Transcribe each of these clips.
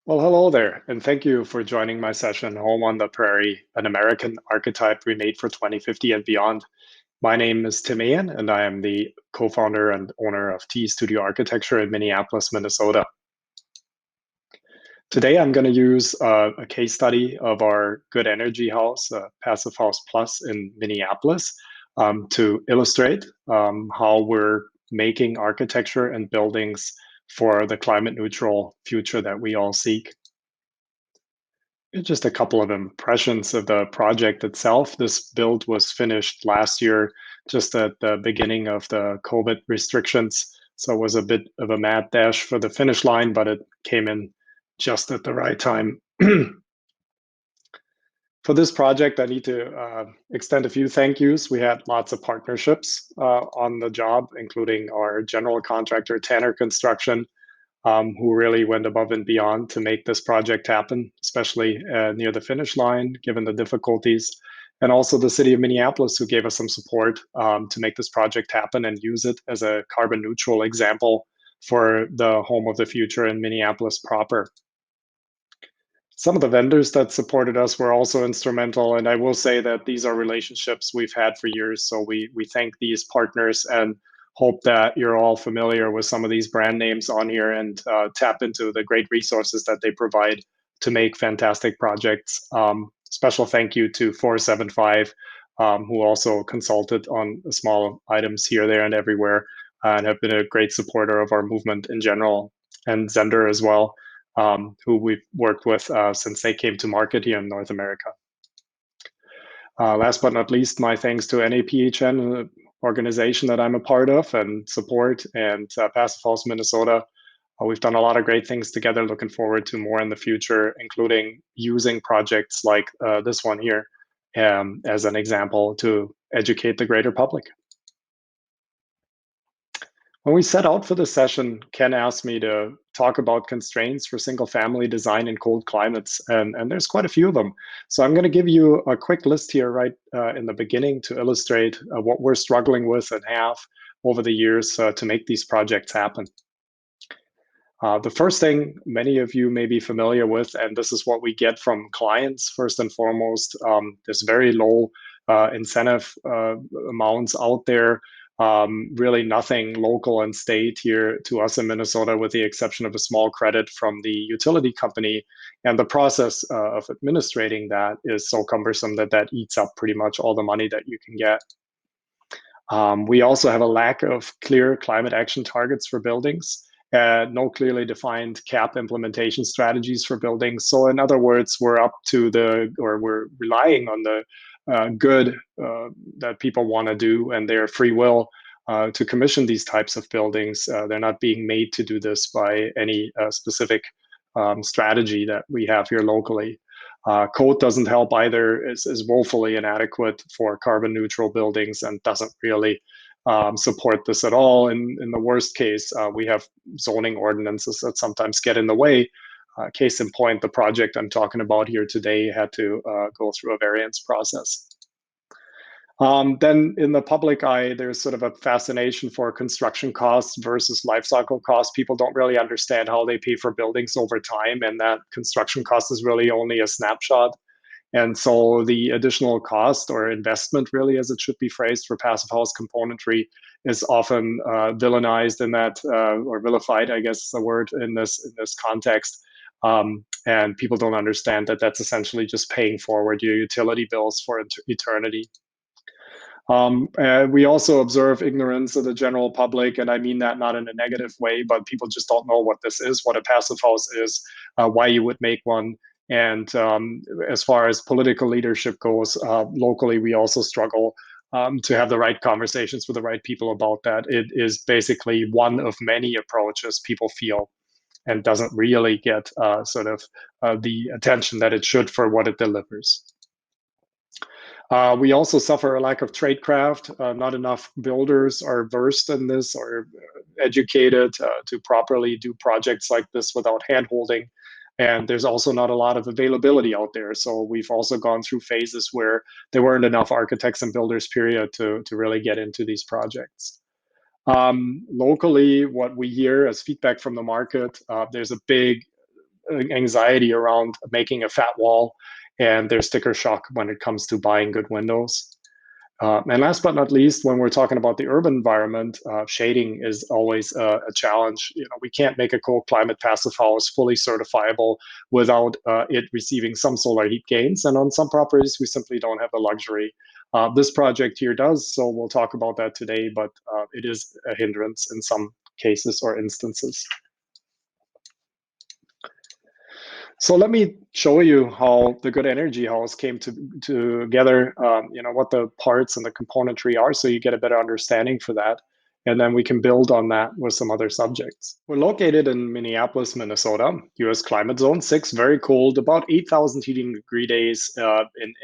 Well, hello there, and thank you for joining my session, Home on the Prairie, an American archetype remade for 2050 and beyond. My name is Tim Ian, and I am the co-founder and owner of T Studio Architecture in Minneapolis, Minnesota. Today, I'm going to use a case study of our Good Energy House, Passive House Plus in Minneapolis, to illustrate how we're making architecture and buildings for the climate neutral future that we all seek. Just a couple of impressions of the project itself. This build was finished last year, just at the beginning of the COVID restrictions. So it was a bit of a mad dash for the finish line, but it came in just at the right time. For this project, I need to extend a few thank yous. We had lots of partnerships on the job, including our general contractor, Tanner Construction, who really went above and beyond to make this project happen, especially near the finish line, given the difficulties. And also the city of Minneapolis, who gave us some support to make this project happen and use it as a carbon neutral example for the home of the future in Minneapolis proper. Some of the vendors that supported us were also instrumental, and I will say that these are relationships we've had for years. So we thank these partners and hope that you're all familiar with some of these brand names on here and tap into the great resources that they provide to make fantastic projects. Special thank you to 475, who also consulted on small items here, there, and everywhere, and have been a great supporter of our movement in general, and Zender as well, who we've worked with since they came to market here in North America. Last but not least, my thanks to NAPHN, an organization that I'm a part of and support, and Passive House Minnesota. We've done a lot of great things together, looking forward to more in the future, including using projects like this one here as an example to educate the greater public. When we set out for the session, Ken asked me to talk about constraints for single family design in cold climates, and there's quite a few of them. So I'm going to give you a quick list here right in the beginning to illustrate what we're struggling with and have over the years to make these projects happen. The first thing many of you may be familiar with, and this is what we get from clients first and foremost, there's very low incentive amounts out there. Really nothing local and state here to us in Minnesota, with the exception of a small credit from the utility company. And the process of administrating that is so cumbersome that that eats up pretty much all the money that you can get. We also have a lack of clear climate action targets for buildings. No clearly defined cap implementation strategies for buildings. So in other words, we're relying on the good that people want to do and their free will to commission these types of buildings. They're not being made to do this by any specific strategy that we have here locally. Code doesn't help either, is woefully inadequate for carbon neutral buildings and doesn't really support this at all. In the worst case, we have zoning ordinances that sometimes get in the way. Case in point, the project I'm talking about here today had to go through a variance process. Then in the public eye, there's sort of a fascination for construction costs versus life cycle costs. People don't really understand how they pay for buildings over time, and that construction cost is really only a snapshot. And so the additional cost or investment, really, as it should be phrased, for passive house componentry is often villainized in that, or vilified, I guess is the word in this context. And people don't understand that that's essentially just paying forward your utility bills for eternity. We also observe ignorance of the general public, and I mean that not in a negative way, but people just don't know what this is, what a passive house is, why you would make one. And as far as political leadership goes, locally, we also struggle to have the right conversations with the right people about that. It is basically one of many approaches people feel and doesn't really get the attention that it should for what it delivers. We also suffer a lack of tradecraft. Not enough builders are versed in this or educated to properly do projects like this without handholding. And there's also not a lot of availability out there. So we've also gone through phases where there weren't enough architects and builders, period, to really get into these projects. Locally, what we hear as feedback from the market, there's a big anxiety around making a fat wall, and there's sticker shock when it comes to buying good windows. And last but not least, when we're talking about the urban environment, shading is always a challenge. We can't make a cold climate passive house fully certifiable without it receiving some solar heat gains. And on some properties, we simply don't have the luxury. This project here does, so we'll talk about that today, but it is a hindrance in some cases or instances. So let me show you how the Good Energy House came together, what the parts and the componentry are, so you get a better understanding for that. And then we can build on that with some other subjects. We're located in Minneapolis, Minnesota, US climate zone 6, very cold, about 8,000 heating degree days in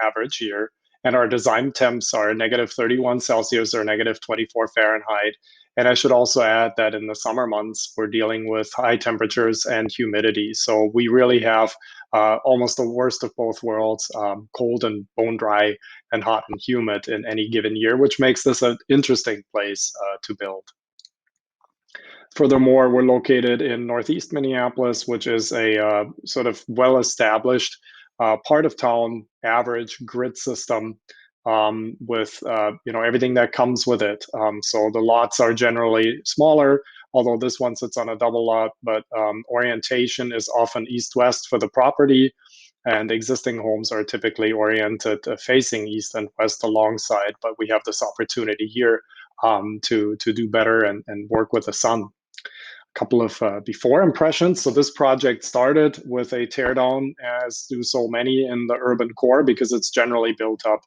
average year. And our design temps are -31 Celsius or -24 Fahrenheit. And I should also add that in the summer months, we're dealing with high temperatures and humidity. So we really have almost the worst of both worlds, cold and bone dry and hot and humid in any given year, which makes this an interesting place to build. Furthermore, we're located in Northeast Minneapolis, which is a sort of well-established part of town, average grid system with everything that comes with it. So the lots are generally smaller, although this one sits on a double lot, but orientation is often east-west for the property, and existing homes are typically oriented facing east and west alongside, but we have this opportunity here to do better and work with the sun. Couple of before impressions. So this project started with a teardown, as do so many in the urban core, because it's generally built up.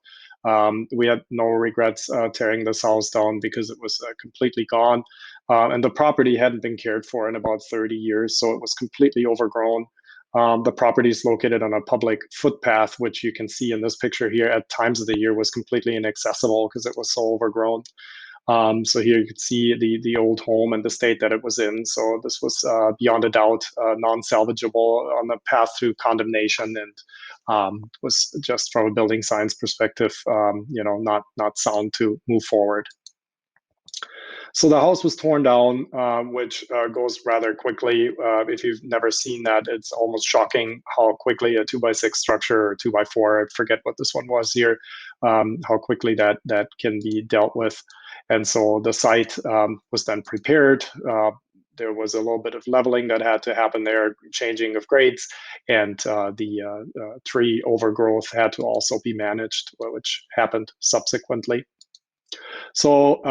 We had no regrets tearing this house down because it was completely gone. And the property hadn't been cared for in about 30 years, so it was completely overgrown. The property is located on a public footpath, which you can see in this picture here at times of the year was completely inaccessible because it was so overgrown. So here you can see the old home and the state that it was in. So this was beyond a doubt non-salvageable on the path to condemnation, and was just from a building science perspective, not sound to move forward. So the house was torn down, which goes rather quickly. If you've never seen that, it's almost shocking how quickly a 2x6 structure or 2x4, I forget what this one was here, how quickly that can be dealt with. And so the site was then prepared. There was a little bit of leveling that had to happen there, changing of grades, and the tree overgrowth had to also be managed, which happened subsequently. So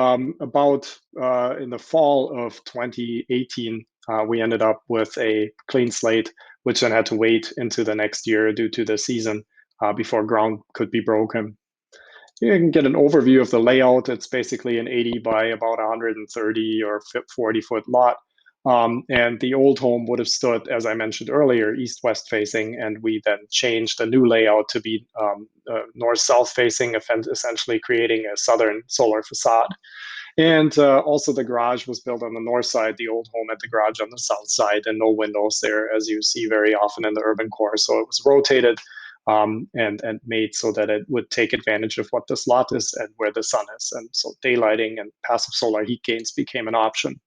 about in the fall of 2018, we ended up with a clean slate, which then had to wait into the next year due to the season before ground could be broken. You can get an overview of the layout. It's basically an 80 by about 130 or 40-foot lot. And the old home would have stood, as I mentioned earlier, east-west facing, and we then changed the new layout to be north-south facing, essentially creating a southern solar facade. And also the garage was built on the north side, the old home had the garage on the south side, and no windows there, as you see very often in the urban core. So it was rotated and made so that it would take advantage of what this lot is and where the sun is. And so daylighting and passive solar heat gains became an option.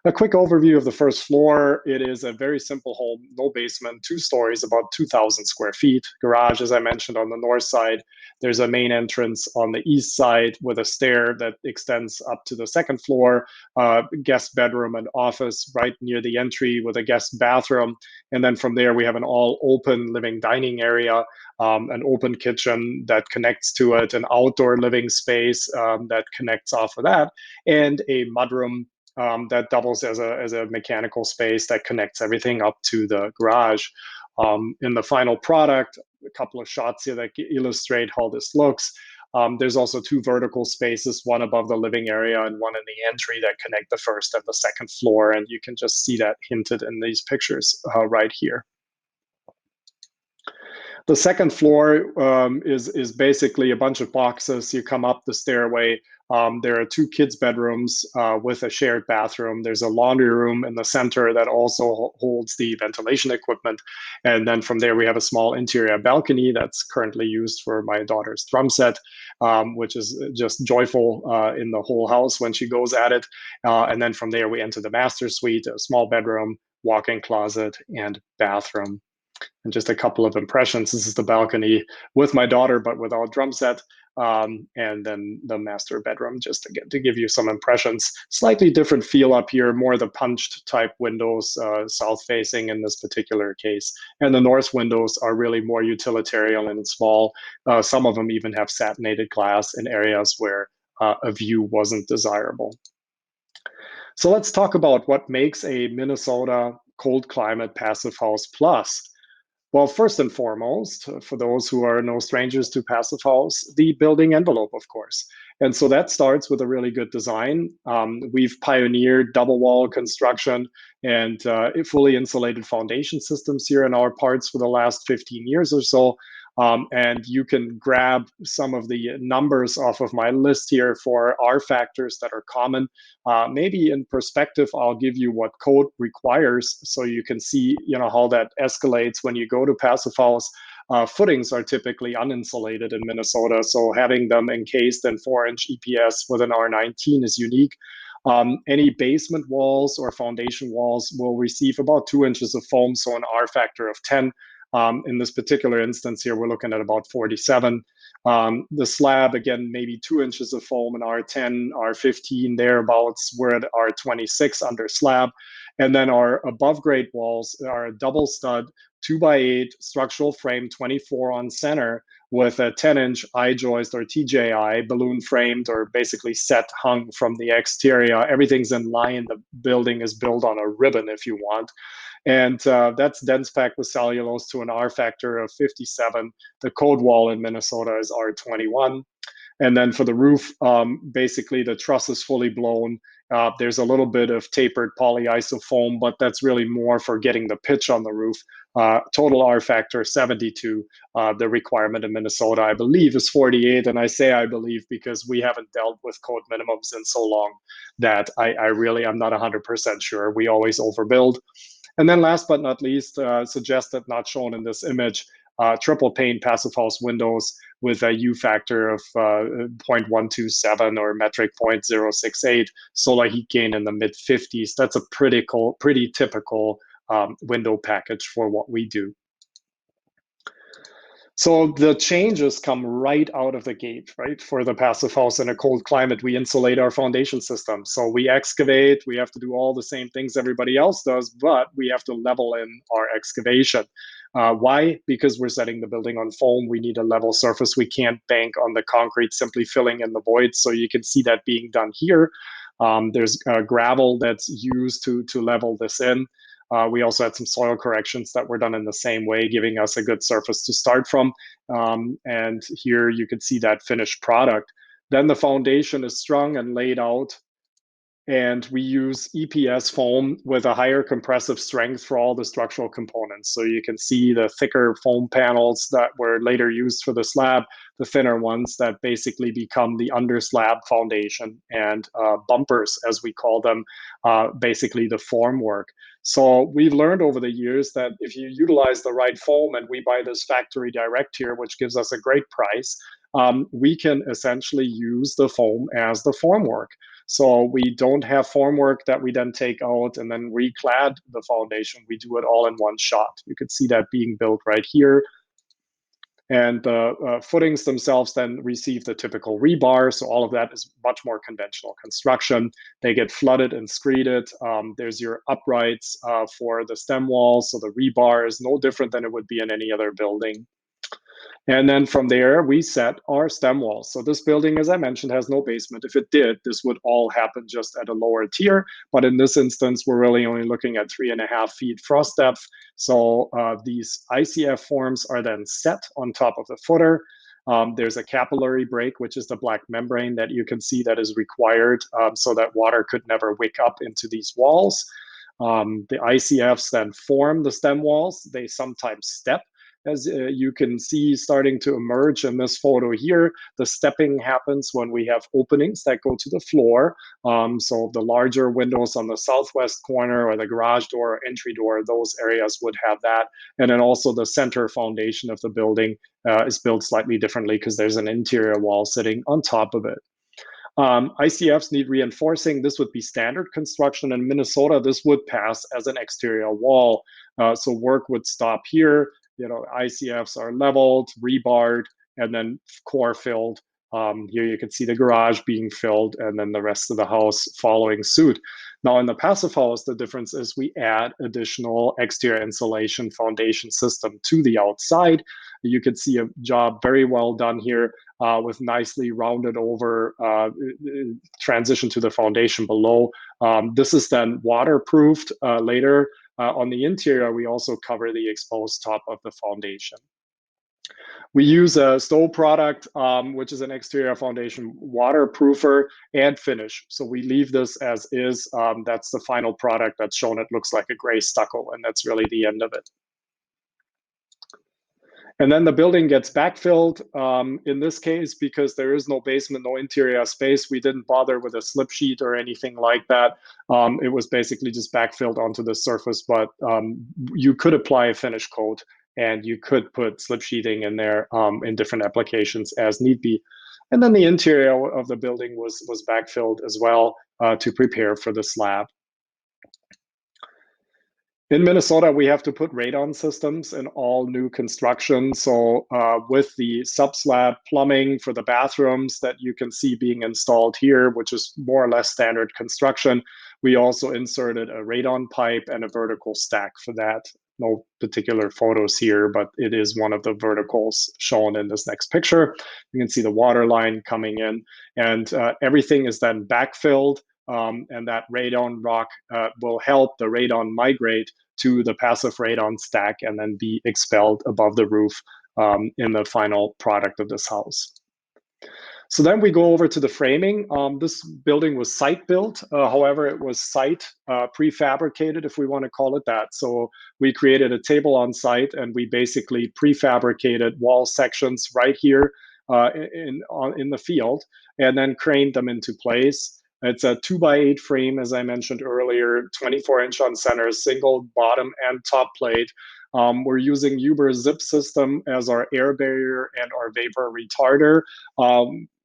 A quick overview of the first floor. It is a very simple home, no basement, 2 stories, about 2,000 square feet. Garage, as I mentioned, on the north side. There's a main entrance on the east side with a stair that extends up to the second floor, guest bedroom and office right near the entry with a guest bathroom. And then from there, we have an all open living dining area, an open kitchen that connects to it, an outdoor living space that connects off of that, and a mudroom that doubles as a mechanical space that connects everything up to the garage. In the final product, a couple of shots here that illustrate how this looks. There's also 2 vertical spaces, one above the living area and one in the entry that connect the first and the second floor. And you can just see that hinted in these pictures right here. The second floor is basically a bunch of boxes. You come up the stairway. There are two kids' bedrooms with a shared bathroom. There's a laundry room in the center that also holds the ventilation equipment. And then from there, we have a small interior balcony that's currently used for my daughter's drum set, which is just joyful in the whole house when she goes at it. And then from there, we enter the master suite, a small bedroom, walk-in closet, and bathroom. And just a couple of impressions. This is the balcony with my daughter, but without drum set. And then the master bedroom, just to give you some impressions. Slightly different feel up here, more the punched type windows, south facing in this particular case. And the north windows are really more utilitarian and small. Some of them even have satinated glass in areas where a view wasn't desirable. So let's talk about what makes a Minnesota cold climate passive house plus. Well, first and foremost, for those who are no strangers to passive house, the building envelope, of course. And so that starts with a really good design. We've pioneered double wall construction and fully insulated foundation systems here in our parts for the last 15 years or so. And you can grab some of the numbers off of my list here for R factors that are common. Maybe in perspective, I'll give you what code requires so you can see, how that escalates when you go to passive house. Footings are typically uninsulated in Minnesota, so having them encased in 4-inch EPS with an R19 is unique. Any basement walls or foundation walls will receive about 2 inches of foam, so an R factor of 10. In this particular instance here, we're looking at about 47. The slab, again, maybe 2 inches of foam, an R10, R15, thereabouts. We're at R26 under slab. And then our above grade walls are a double stud, 2x8 structural frame, 24 on center with a 10-inch I-joist or TJI, balloon framed or basically set hung from the exterior. Everything's in line. The building is built on a ribbon, if you want. And that's dense packed with cellulose to an R factor of 57. The code wall in Minnesota is R21. And then for the roof, basically the truss is fully blown. There's a little bit of tapered polyiso foam, but that's really more for getting the pitch on the roof. Total R factor 72. The requirement in Minnesota, I believe, is 48. And I say I believe because we haven't dealt with code minimums in so long that I'm not 100% sure. We always overbuild. And then last but not least, suggested not shown in this image, triple pane passive house windows with a U factor of 0.127 or metric 0.068, solar heat gain in the mid 50s. That's a pretty typical window package for what we do. So the changes come right out of the gate, right? For the passive house in a cold climate, we insulate our foundation system. So we excavate, we have to do all the same things everybody else does, but we have to level in our excavation. Why? Because we're setting the building on foam. We need a level surface. We can't bank on the concrete, simply filling in the voids. So you can see that being done here. There's gravel that's used to level this in. We also had some soil corrections that were done in the same way, giving us a good surface to start from. And here you can see that finished product. Then the foundation is strung and laid out. And we use EPS foam with a higher compressive strength for all the structural components. So you can see the thicker foam panels that were later used for the slab, the thinner ones that basically become the under slab foundation, and bumpers, as we call them, basically the formwork. So we've learned over the years that if you utilize the right foam, and we buy this factory direct here, which gives us a great price, we can essentially use the foam as the formwork. So we don't have formwork that we then take out and then reclad the foundation. We do it all in one shot. You could see that being built right here. And the footings themselves then receive the typical rebar. So all of that is much more conventional construction. They get flooded and screeded. There's your uprights for the stem walls. So the rebar is no different than it would be in any other building. And then from there, we set our stem walls. So this building, as I mentioned, has no basement. If it did, this would all happen just at a lower tier. But in this instance, we're really only looking at 3.5 feet frost depth. So these ICF forms are then set on top of the footer. There's a capillary break, which is the black membrane that you can see that is required so that water could never wick up into these walls. The ICFs then form the stem walls. They sometimes step. as you can see starting to emerge in this photo here. The stepping happens when we have openings that go to the floor. So the larger windows on the southwest corner or the garage door or entry door, those areas would have that. And then also the center foundation of the building is built slightly differently because there's an interior wall sitting on top of it. ICFs need reinforcing. This would be standard construction. In Minnesota, this would pass as an exterior wall. So work would stop here. ICFs are leveled, rebarred, and then core filled. Here you can see the garage being filled and then the rest of the house following suit. Now in the passive house, the difference is we add additional exterior insulation foundation system to the outside. You can see a job very well done here with nicely rounded over transition to the foundation below. This is then waterproofed later. On the interior, we also cover the exposed top of the foundation. We use a Stowe product, which is an exterior foundation waterproofer and finish. So we leave this as is. That's the final product that's shown. It looks like a gray stucco, and that's really the end of it. And then the building gets backfilled. In this case, because there is no basement, no interior space, we didn't bother with a slip sheet or anything like that. It was basically just backfilled onto the surface, but you could apply a finish coat and you could put slip sheeting in there in different applications as need be. And then the interior of the building was backfilled as well to prepare for the slab. In Minnesota, we have to put radon systems in all new construction. So with the subslab plumbing for the bathrooms that you can see being installed here, which is more or less standard construction, we also inserted a radon pipe and a vertical stack for that. No particular photos here, but it is one of the verticals shown in this next picture. You can see the water line coming in, and everything is then backfilled. And that radon rock will help the radon migrate to the passive radon stack and then be expelled above the roof in the final product of this house. So then we go over to the framing. This building was site built. However, it was site prefabricated, if we want to call it that. So we created a table on site and we basically prefabricated wall sections right here in the field and then craned them into place. It's a 2x8 frame, as I mentioned earlier, 24-inch on center, single bottom and top plate. We're using Uber zip system as our air barrier and our vapor retarder.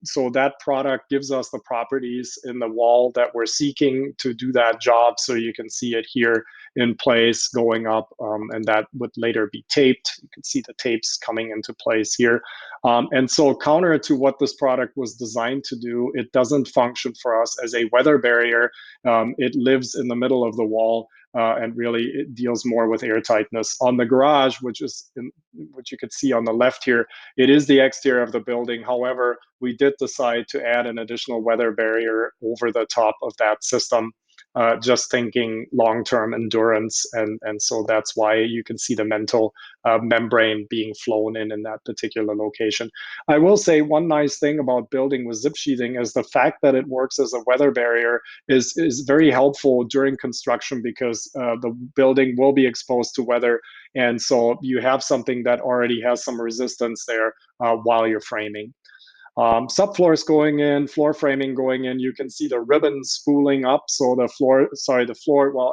So that product gives us the properties in the wall that we're seeking to do that job. So you can see it here in place going up, and that would later be taped. You can see the tapes coming into place here. And so counter to what this product was designed to do, it doesn't function for us as a weather barrier. It lives in the middle of the wall. And really it deals more with airtightness. On the garage, which you could see on the left here, it is the exterior of the building. However, we did decide to add an additional weather barrier over the top of that system, just thinking long-term endurance. And so that's why you can see the mental membrane being flown in that particular location. I will say one nice thing about building with zip sheathing is the fact that it works as a weather barrier is very helpful during construction because the building will be exposed to weather. And so you have something that already has some resistance there while you're framing. Subfloors going in, floor framing going in, you can see the ribbons spooling up. So the floor,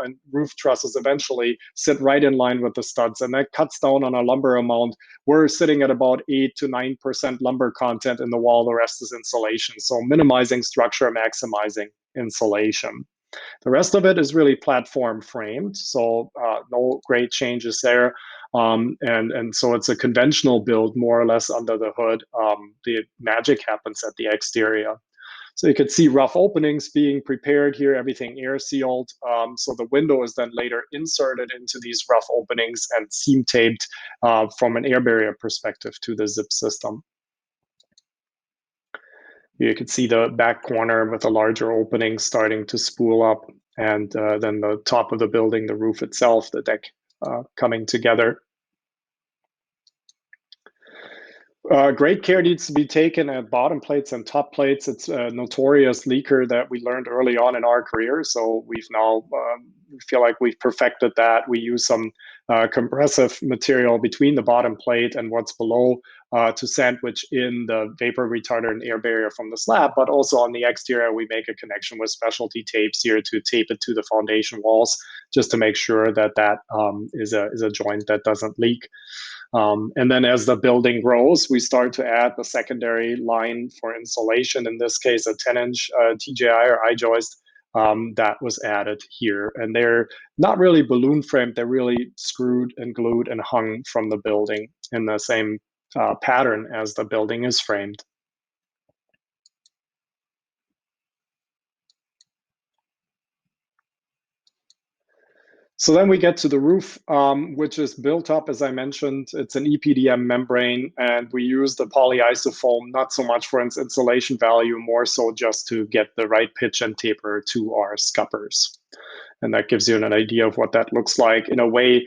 and roof trusses eventually sit right in line with the studs, and that cuts down on our lumber amount. We're sitting at about 8 to 9% lumber content in the wall. The rest is insulation. So minimizing structure, maximizing insulation. The rest of it is really platform framed, so no great changes there. And so it's a conventional build, more or less under the hood. The magic happens at the exterior. So you can see rough openings being prepared here, everything air sealed. So the window is then later inserted into these rough openings and seam taped from an air barrier perspective to the zip system. You can see the back corner with a larger opening starting to spool up, and then the top of the building, the roof itself, the deck coming together. Great care needs to be taken at bottom plates and top plates. It's a notorious leaker that we learned early on in our career. So we've now feel like we've perfected that. We use some compressive material between the bottom plate and what's below to sandwich in the vapor retarder and air barrier from the slab. But also on the exterior, we make a connection with specialty tapes here to tape it to the foundation walls, just to make sure that that is a joint that doesn't leak. And then as the building grows, we start to add the secondary line for insulation, in this case, a 10-inch TJI or I-joist that was added here. And they're not really balloon framed, they're really screwed and glued and hung from the building in the same pattern as the building is framed. So then we get to the roof, which is built up, as I mentioned. It's an EPDM membrane, and we use the polyisofoam not so much for its insulation value, more so just to get the right pitch and taper to our scuppers. And that gives you an idea of what that looks like. In a way,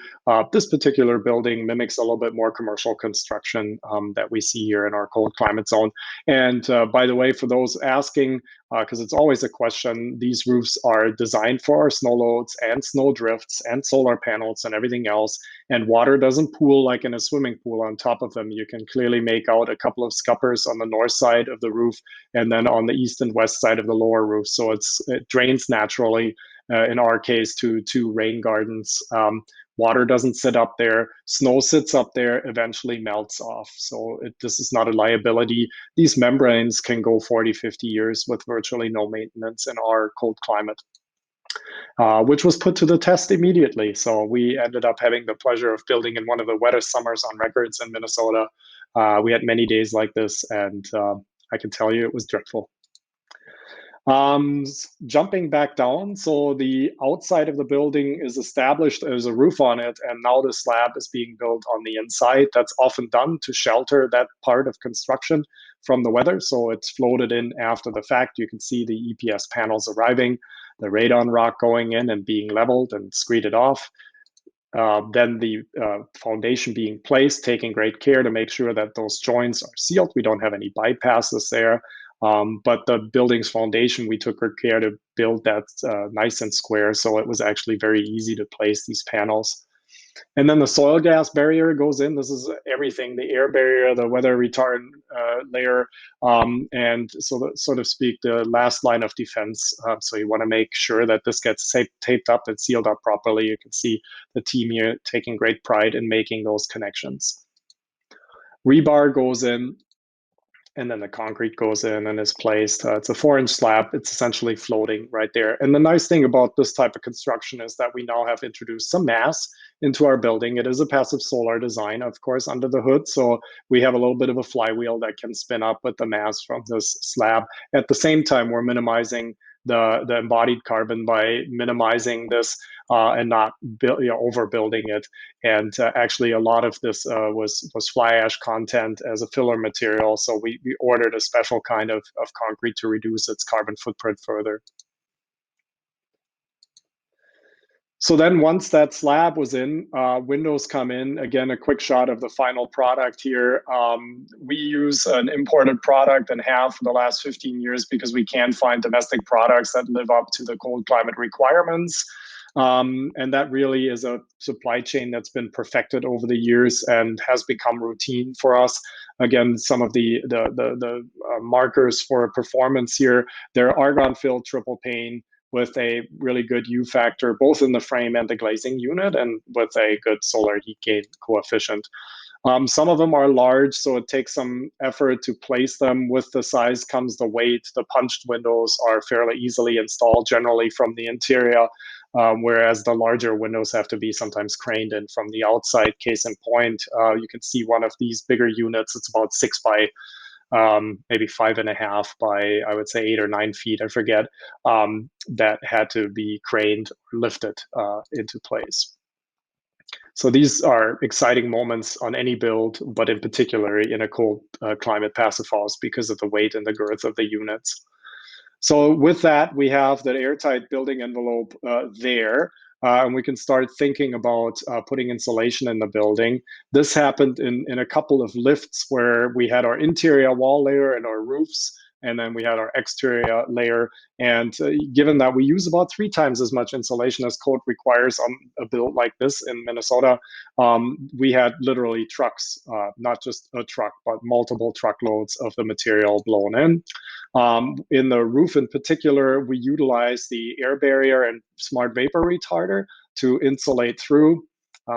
this particular building mimics a little bit more commercial construction that we see here in our cold climate zone. And by the way, for those asking, because it's always a question, these roofs are designed for our snow loads and snow drifts and solar panels and everything else. And water doesn't pool like in a swimming pool on top of them. You can clearly make out a couple of scuppers on the north side of the roof and then on the east and west side of the lower roof. So it drains naturally. In our case, to rain gardens. Water doesn't sit up there. Snow sits up there, eventually melts off. So this is not a liability. These membranes can go 40, 50 years with virtually no maintenance in our cold climate, which was put to the test immediately. So we ended up having the pleasure of building in one of the wettest summers on records in Minnesota. We had many days like this, and I can tell you it was dreadful. Jumping back down, so the outside of the building is established, there's a roof on it, and now the slab is being built on the inside. That's often done to shelter that part of construction from the weather, so it's floated in after the fact. You can see the EPS panels arriving, the radon rock going in and being leveled and screeded off. Then the foundation being placed, taking great care to make sure that those joints are sealed. We don't have any bypasses there. But the building's foundation, we took good care to build that nice and square. So it was actually very easy to place these panels. And then the soil gas barrier goes in. This is everything, the air barrier, the weather retardant layer, and so to speak, the last line of defense. So you want to make sure that this gets taped up and sealed up properly. You can see the team here taking great pride in making those connections. Rebar goes in, and then the concrete goes in and is placed. It's a 4-inch slab. It's essentially floating right there. And the nice thing about this type of construction is that we now have introduced some mass into our building. It is a passive solar design, of course, under the hood. So we have a little bit of a flywheel that can spin up with the mass from this slab. At the same time, we're minimizing the embodied carbon by minimizing this and not overbuilding it. And actually, a lot of this was fly ash content as a filler material. So we ordered a special kind of concrete to reduce its carbon footprint further. So then once that slab was in, windows come in. Again, a quick shot of the final product here. We use an imported product and have for the last 15 years because we can't find domestic products that live up to the cold climate requirements. And that really is a supply chain that's been perfected over the years and has become routine for us. Again, some of the markers for performance here, they're argon-filled triple pane with a really good U factor, both in the frame and the glazing unit, and with a good solar heat gain coefficient. Some of them are large, so it takes some effort to place them. With the size comes the weight. The punched windows are fairly easily installed, generally from the interior, whereas the larger windows have to be sometimes craned in from the outside. Case in point, you can see one of these bigger units. It's about 6 by maybe 5.5 by, I would say, 8 or 9 feet, I forget, that had to be craned or lifted into place. So these are exciting moments on any build, but in particular in a cold climate passive house because of the weight and the girth of the units. So with that, we have the airtight building envelope there. and we can start thinking about putting insulation in the building. This happened in a couple of lifts where we had our interior wall layer and our roofs, and then we had our exterior layer. And given that we use about 3 times as much insulation as code requires on a build like this in Minnesota, we had literally trucks, not just a truck, but multiple truckloads of the material blown in. In the roof in particular, we utilize the air barrier and smart vapor retarder to insulate through.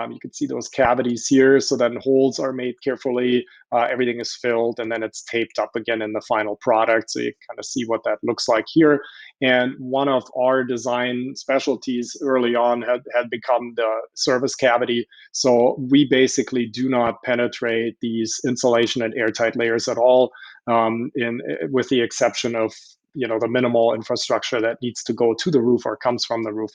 You can see those cavities here. So then holes are made carefully, everything is filled, and then it's taped up again in the final product. So you kind of see what that looks like here. And one of our design specialties early on had become the service cavity. So we basically do not penetrate these insulation and airtight layers at all, with the exception of the minimal infrastructure that needs to go to the roof or comes from the roof.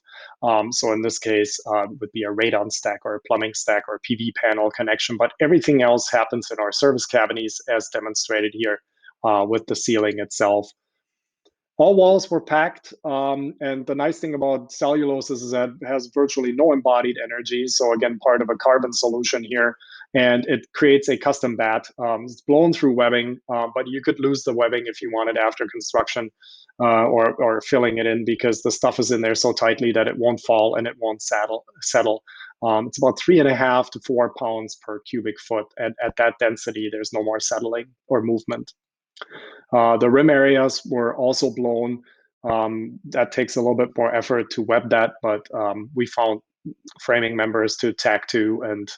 So in this case, it would be a radon stack or a plumbing stack or a PV panel connection, but everything else happens in our service cavities as demonstrated here with the ceiling itself. All walls were packed, and the nice thing about cellulose is that it has virtually no embodied energy. So again, part of a carbon solution here, and it creates a custom bat. It's blown through webbing, but you could lose the webbing if you wanted after construction, or filling it in, because the stuff is in there so tightly that it won't fall and it won't settle. It's about 3.5 to 4 pounds per cubic foot. At that density, there's no more settling or movement. The rim areas were also blown. That takes a little bit more effort to web that, but we found framing members to tack to and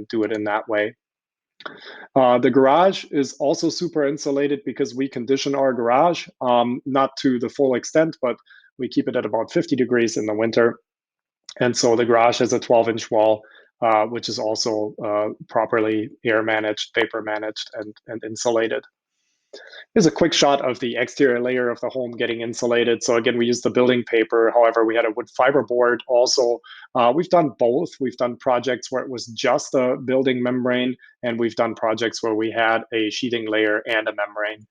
do it in that way. The garage is also super insulated because we condition our garage, not to the full extent, but we keep it at about 50 degrees in the winter. And so the garage has a 12-inch wall, which is also properly air managed, vapor managed, and insulated. Here's a quick shot of the exterior layer of the home getting insulated. So again, we used the building paper. However, we had a wood fiber board also. We've done both. We've done projects where it was just a building membrane, and we've done projects where we had a sheathing layer and a membrane.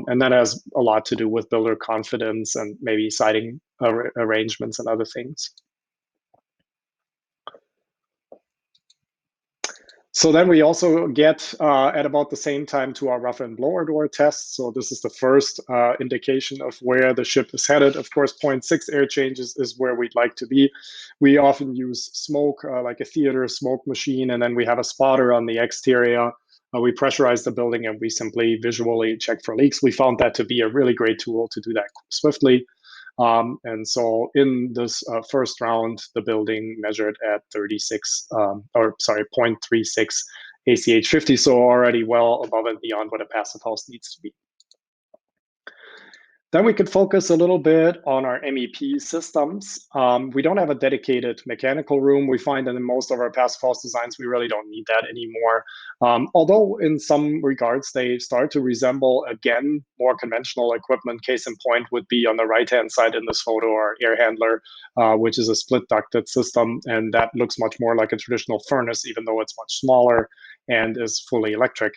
And that has a lot to do with builder confidence and maybe siding arrangements and other things. So then we also get at about the same time to our rough and blower door test. So this is the first indication of where the ship is headed. Of course, 0.6 air changes is where we'd like to be. We often use smoke, like a theater smoke machine, and then we have a spotter on the exterior. We pressurize the building and we simply visually check for leaks. We found that to be a really great tool to do that swiftly. And so in this first round, the building measured at 0.36 ACH 50, so already well above and beyond what a passive house needs to be. Then we could focus a little bit on our MEP systems. We don't have a dedicated mechanical room. We find that in most of our passive house designs, we really don't need that anymore. Although in some regards, they start to resemble, again, more conventional equipment. Case in point would be on the right-hand side in this photo, our air handler, which is a split ducted system. And that looks much more like a traditional furnace, even though it's much smaller and is fully electric.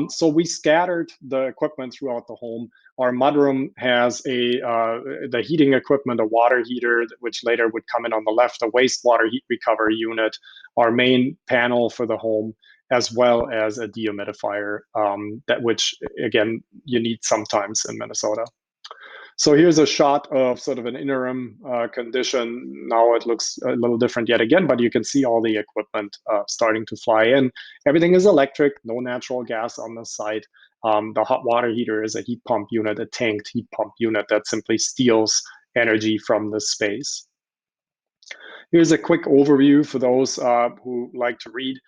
So we scattered the equipment throughout the home. Our mudroom has the heating equipment, a water heater, which later would come in on the left, a wastewater heat recovery unit, our main panel for the home, as well as a dehumidifier, which, again, you need sometimes in Minnesota. So here's a shot of sort of an interim condition. Now it looks a little different yet again, but you can see all the equipment starting to fly in. Everything is electric, no natural gas on the site. The hot water heater is a heat pump unit, a tanked heat pump unit that simply steals energy from the space. Here's a quick overview for those who like to read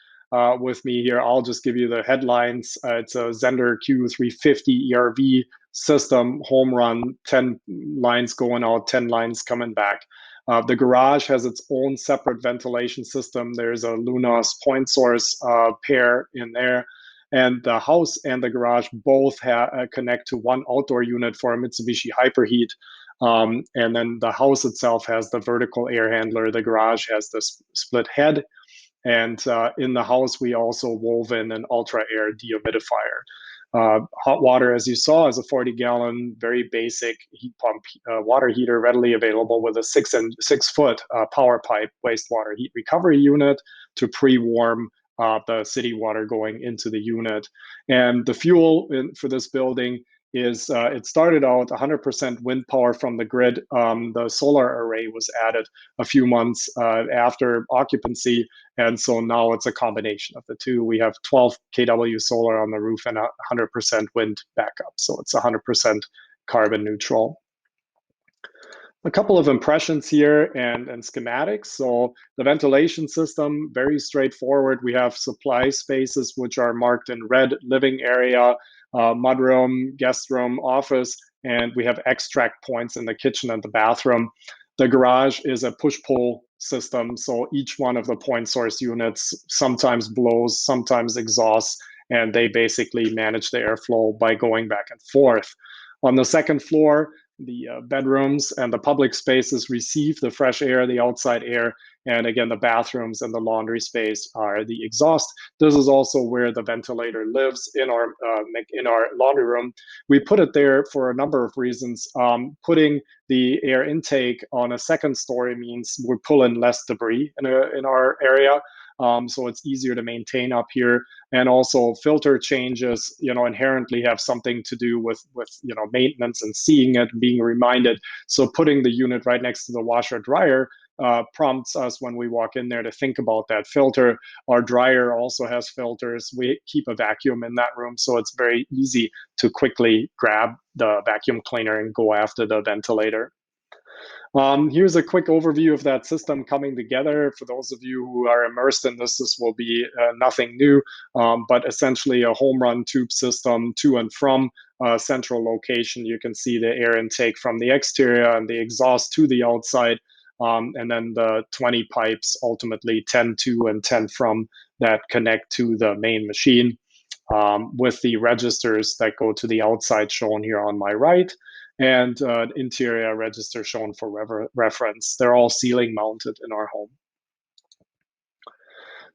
with me here. I'll just give you the headlines. It's a Zender Q350 ERV system, home run, 10 lines going out, 10 lines coming back. The garage has its own separate ventilation system. There's a Lunas point source pair in there. And the house and the garage both connect to one outdoor unit for a Mitsubishi Hyperheat. And then the house itself has the vertical air handler. The garage has the split head. And in the house, we also wove in an ultra air dehumidifier. Hot water, as you saw, is a 40-gallon, very basic heat pump water heater, readily available with a 6-foot power pipe wastewater heat recovery unit to pre-warm the city water going into the unit. And the fuel for this building is it started out 100% wind power from the grid. The solar array was added a few months after occupancy, and so now it's a combination of the two. We have 12 kW solar on the roof and 100% wind backup, so it's 100% carbon neutral. A couple of impressions here and schematics. So the ventilation system, very straightforward. We have supply spaces which are marked in red: living area, mudroom, guest room, office, and we have extract points in the kitchen and the bathroom. The garage is a push-pull system, so each one of the point source units sometimes blows, sometimes exhausts, and they basically manage the airflow by going back and forth. On the second floor, the bedrooms and the public spaces receive the fresh air, the outside air, and again, the bathrooms and the laundry space are the exhaust. This is also where the ventilator lives in our laundry room. We put it there for a number of reasons. Putting the air intake on a second story means we're pulling less debris in our area. So it's easier to maintain up here, and also filter changes, inherently have something to do with maintenance and seeing it, being reminded. So putting the unit right next to the washer dryer prompts us when we walk in there to think about that filter. Our dryer also has filters. We keep a vacuum in that room, so it's very easy to quickly grab the vacuum cleaner and go after the ventilator. Here's a quick overview of that system coming together. For those of you who are immersed in this will be nothing new, but essentially a home run tube system to and from a central location. You can see the air intake from the exterior and the exhaust to the outside, and then the 20 pipes, ultimately 10 to and 10 from, that connect to the main machine, with the registers that go to the outside shown here on my right, and interior register shown for reference. They're all ceiling mounted in our home.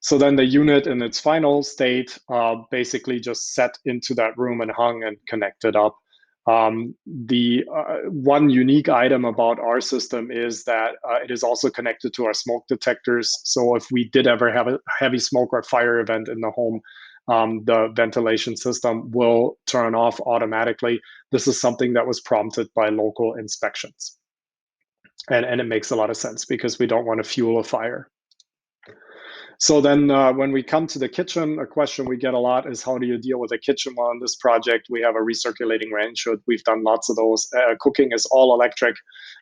So then the unit in its final state basically just set into that room and hung and connected up. The one unique item about our system is that it is also connected to our smoke detectors. So if we did ever have a heavy smoke or fire event in the home, the ventilation system will turn off automatically. This is something that was prompted by local inspections. And it makes a lot of sense because we don't want to fuel a fire. So then when we come to the kitchen, a question we get a lot is, how do you deal with a kitchen? Well, on this project, we have a recirculating range hood. We've done lots of those. Cooking is all electric,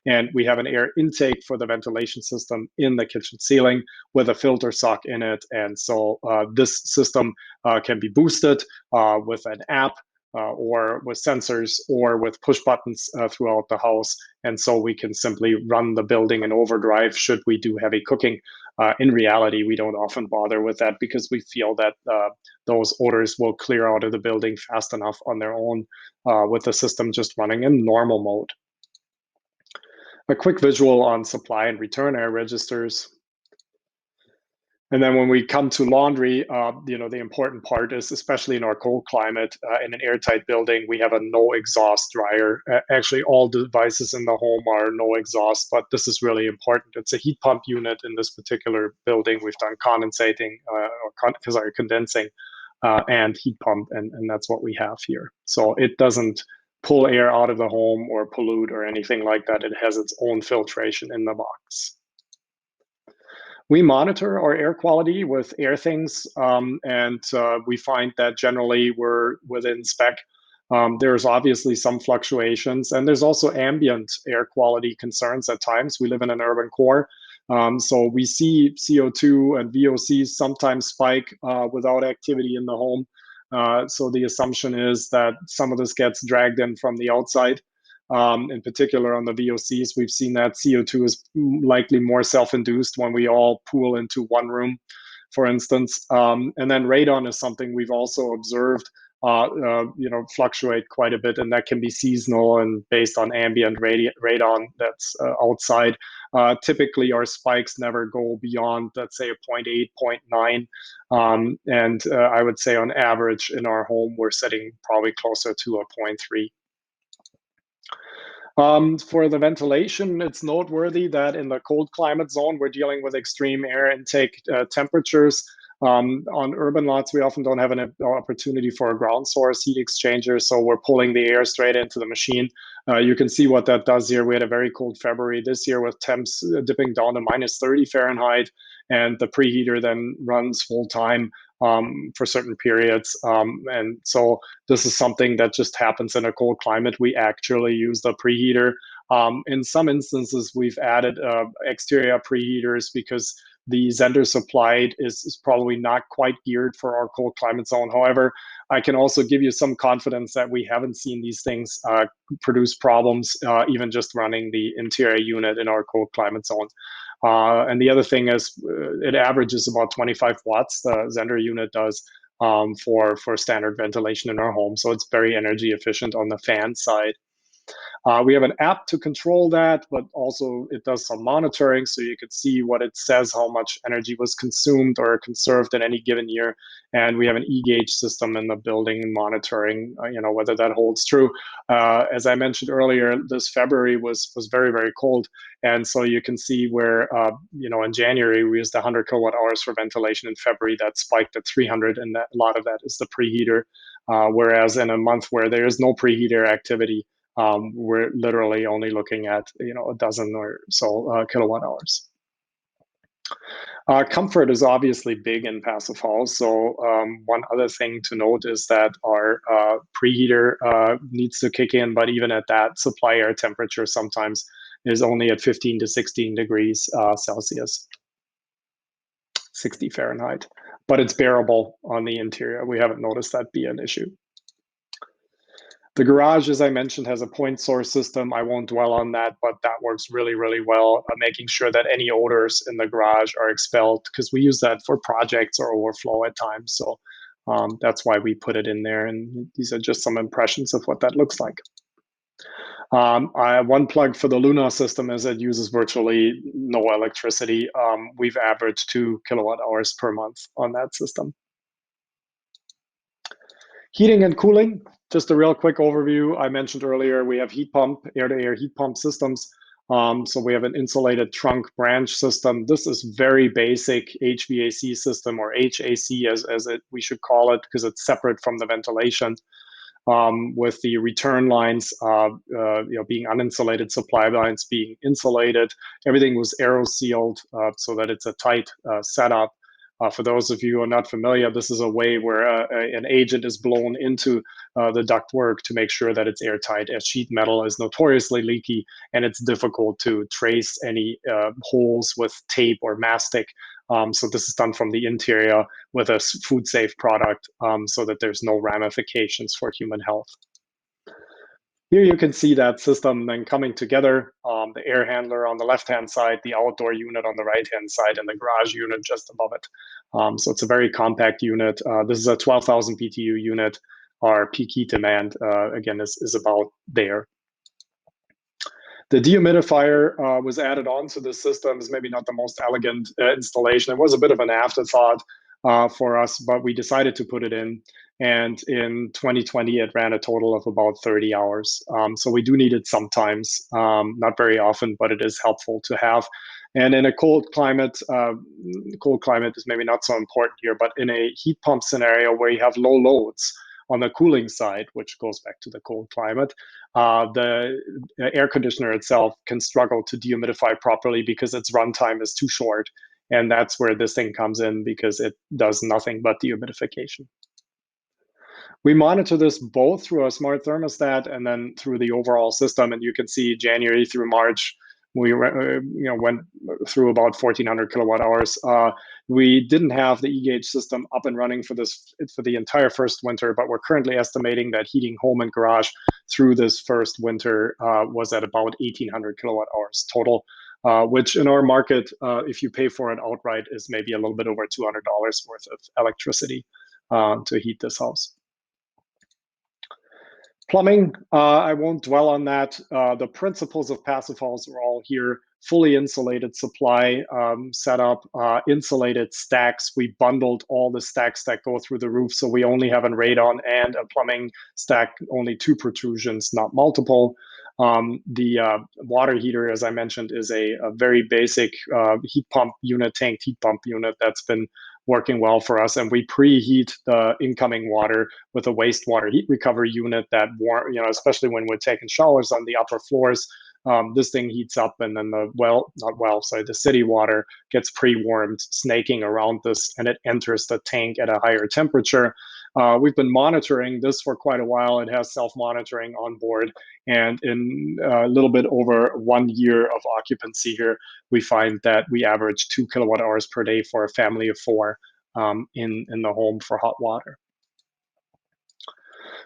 and we have an air intake for the ventilation system in the kitchen ceiling with a filter sock in it. And so this system can be boosted with an app, or with sensors, or with push buttons throughout the house. And so we can simply run the building in overdrive should we do heavy cooking. In reality, we don't often bother with that because we feel that those odors will clear out of the building fast enough on their own with the system just running in normal mode. A quick visual on supply and return air registers. And then when we come to laundry, the important part is, especially in our cold climate, in an airtight building, we have a no exhaust dryer. Actually, all devices in the home are no exhaust, but this is really important. It's a heat pump unit in this particular building. We've done condensating, condensing, and heat pump, and that's what we have here. So it doesn't pull air out of the home or pollute or anything like that. It has its own filtration in the box. We monitor our air quality with Airthings, and we find that generally we're within spec. There's obviously some fluctuations, and there's also ambient air quality concerns at times. We live in an urban core, so we see CO2 and VOCs sometimes spike without activity in the home. So the assumption is that some of this gets dragged in from the outside. In particular on the VOCs, we've seen that CO2 is likely more self-induced when we all pool into one room, for instance. And then radon is something we've also observed fluctuate quite a bit, and that can be seasonal and based on ambient radon that's outside. Typically, our spikes never go beyond, let's say, a 0.8, 0.9. And I would say on average in our home, we're sitting probably closer to a 0.3. For the ventilation, it's noteworthy that in the cold climate zone, we're dealing with extreme air intake temperatures. On urban lots, we often don't have an opportunity for a ground source heat exchanger, so we're pulling the air straight into the machine. You can see what that does here. We had a very cold February this year with temps dipping down to -30 Fahrenheit, and the preheater then runs full time for certain periods. And so this is something that just happens in a cold climate. We actually use the preheater. In some instances, we've added exterior preheaters because the Zender supplied is probably not quite geared for our cold climate zone. However, I can also give you some confidence that we haven't seen these things produce problems, even just running the interior unit in our cold climate zone. And the other thing is it averages about 25 watts, the Zender unit does, for standard ventilation in our home. So it's very energy efficient on the fan side. We have an app to control that, but also it does some monitoring, so you could see what it says, how much energy was consumed or conserved in any given year. And we have an e-gauge system in the building monitoring, whether that holds true. As I mentioned earlier, this February was very, very cold. And so you can see where, in January, we used 100 kilowatt hours for ventilation. In February, that spiked at 300, and a lot of that is the preheater. Whereas in a month where there is no preheater activity, we're literally only looking at a dozen or so kilowatt hours. Comfort is obviously big in passive house. So one other thing to note is that our preheater needs to kick in, but even at that, supply air temperature sometimes is only at 15 to 16 degrees Celsius, 60 Fahrenheit. But it's bearable on the interior. We haven't noticed that be an issue. The garage, as I mentioned, has a point source system. I won't dwell on that, but that works really, really well, making sure that any odors in the garage are expelled, because we use that for projects or overflow at times. So that's why we put it in there. And these are just some impressions of what that looks like. One plug for the Luna system is it uses virtually no electricity. We've averaged 2 kilowatt hours per month on that system. Heating and cooling, just a real quick overview. I mentioned earlier, we have heat pump, air-to-air heat pump systems. So we have an insulated trunk branch system. This is very basic HVAC system, or HAC as we should call it, because it's separate from the ventilation. With the return lines being uninsulated, supply lines being insulated. Everything was aero sealed so that it's a tight setup. For those of you who are not familiar, this is a way where an agent is blown into the ductwork to make sure that it's airtight, as sheet metal is notoriously leaky, and it's difficult to trace any holes with tape or mastic. So this is done from the interior with a food-safe product so that there's no ramifications for human health. Here you can see that system then coming together, the air handler on the left-hand side, the outdoor unit on the right-hand side, and the garage unit just above it. So it's a very compact unit. This is a 12,000 BTU unit. Our peak heat demand, again, is about there. The dehumidifier was added on to the system. Is maybe not the most elegant installation. It was a bit of an afterthought for us, but we decided to put it in. And in 2020, it ran a total of about 30 hours. So we do need it sometimes, not very often, but it is helpful to have. And in a cold climate is maybe not so important here, but in a heat pump scenario where you have low loads on the cooling side, which goes back to the cold climate, the air conditioner itself can struggle to dehumidify properly because its runtime is too short. And that's where this thing comes in, because it does nothing but dehumidification. We monitor this both through a smart thermostat and then through the overall system. And you can see January through March, we went through about 1,400 kilowatt hours. We didn't have the e-gauge system up and running for the entire first winter, but we're currently estimating that heating home and garage through this first winter was at about 1,800 kilowatt hours total, which in our market, if you pay for it outright, is maybe a little bit over $200 worth of electricity to heat this house. Plumbing, I won't dwell on that. The principles of passive house are all here. Fully insulated supply setup, insulated stacks. We bundled all the stacks that go through the roof, so we only have a radon and a plumbing stack, only two protrusions, not multiple. The water heater, as I mentioned, is a very basic heat pump unit, tanked heat pump unit that's been working well for us. And we preheat the incoming water with a wastewater heat recovery unit that warm, especially when we're taking showers on the upper floors. This thing heats up, and then the city water gets pre-warmed, snaking around this, and it enters the tank at a higher temperature. We've been monitoring this for quite a while. It has self-monitoring on board, and in a little bit over 1 year of occupancy here, we find that we average 2 kilowatt hours per day for a family of four in the home for hot water.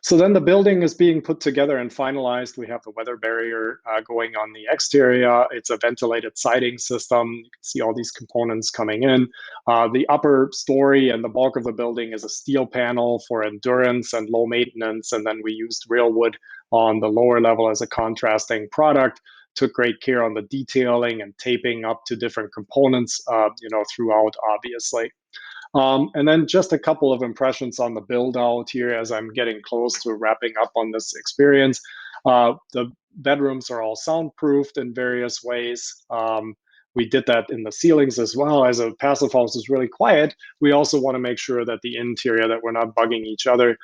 So then the building is being put together and finalized. We have the weather barrier going on the exterior. It's a ventilated siding system. You can see all these components coming in. The upper story and the bulk of the building is a steel panel for endurance and low maintenance. And then we used real wood on the lower level as a contrasting product. Took great care on the detailing and taping up to different components, throughout, obviously. And then just a couple of impressions on the build out here as I'm getting close to wrapping up on this experience. The bedrooms are all soundproofed in various ways. We did that in the ceilings as well. As a passive house is really quiet, we also want to make sure that the interior, that we're not bugging each other.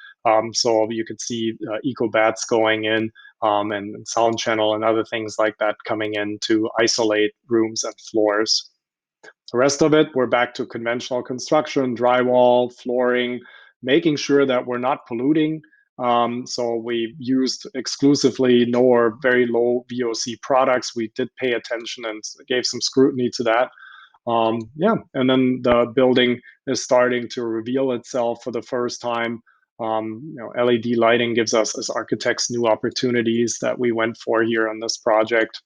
So you could see eco bats going in, and sound channel and other things like that coming in to isolate rooms and floors. The rest of it, we're back to conventional construction, drywall, flooring, making sure that we're not polluting. So we used exclusively no or very low VOC products. We did pay attention and gave some scrutiny to that. And then the building is starting to reveal itself for the first time. LED lighting gives us, as architects, new opportunities that we went for here on this project.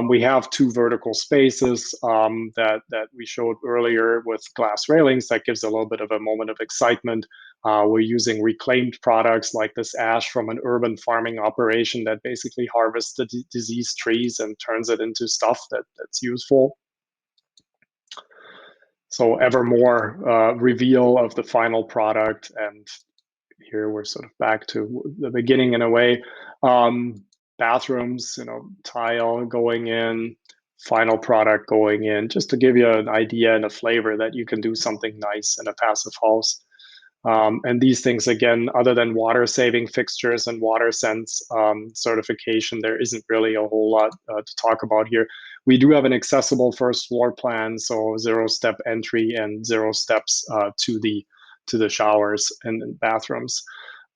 We have two vertical spaces that we showed earlier with glass railings. That gives a little bit of a moment of excitement. We're using reclaimed products like this ash from an urban farming operation that basically harvests the diseased trees and turns it into stuff that's useful. So ever more reveal of the final product. And here we're sort of back to the beginning in a way. Bathrooms, tile going in, final product going in, just to give you an idea and a flavor that you can do something nice in a passive house. And these things, again, other than water saving fixtures and water sense certification, there isn't really a whole lot to talk about here. We do have an accessible first floor plan, so 0-step entry and 0 steps to the showers and bathrooms.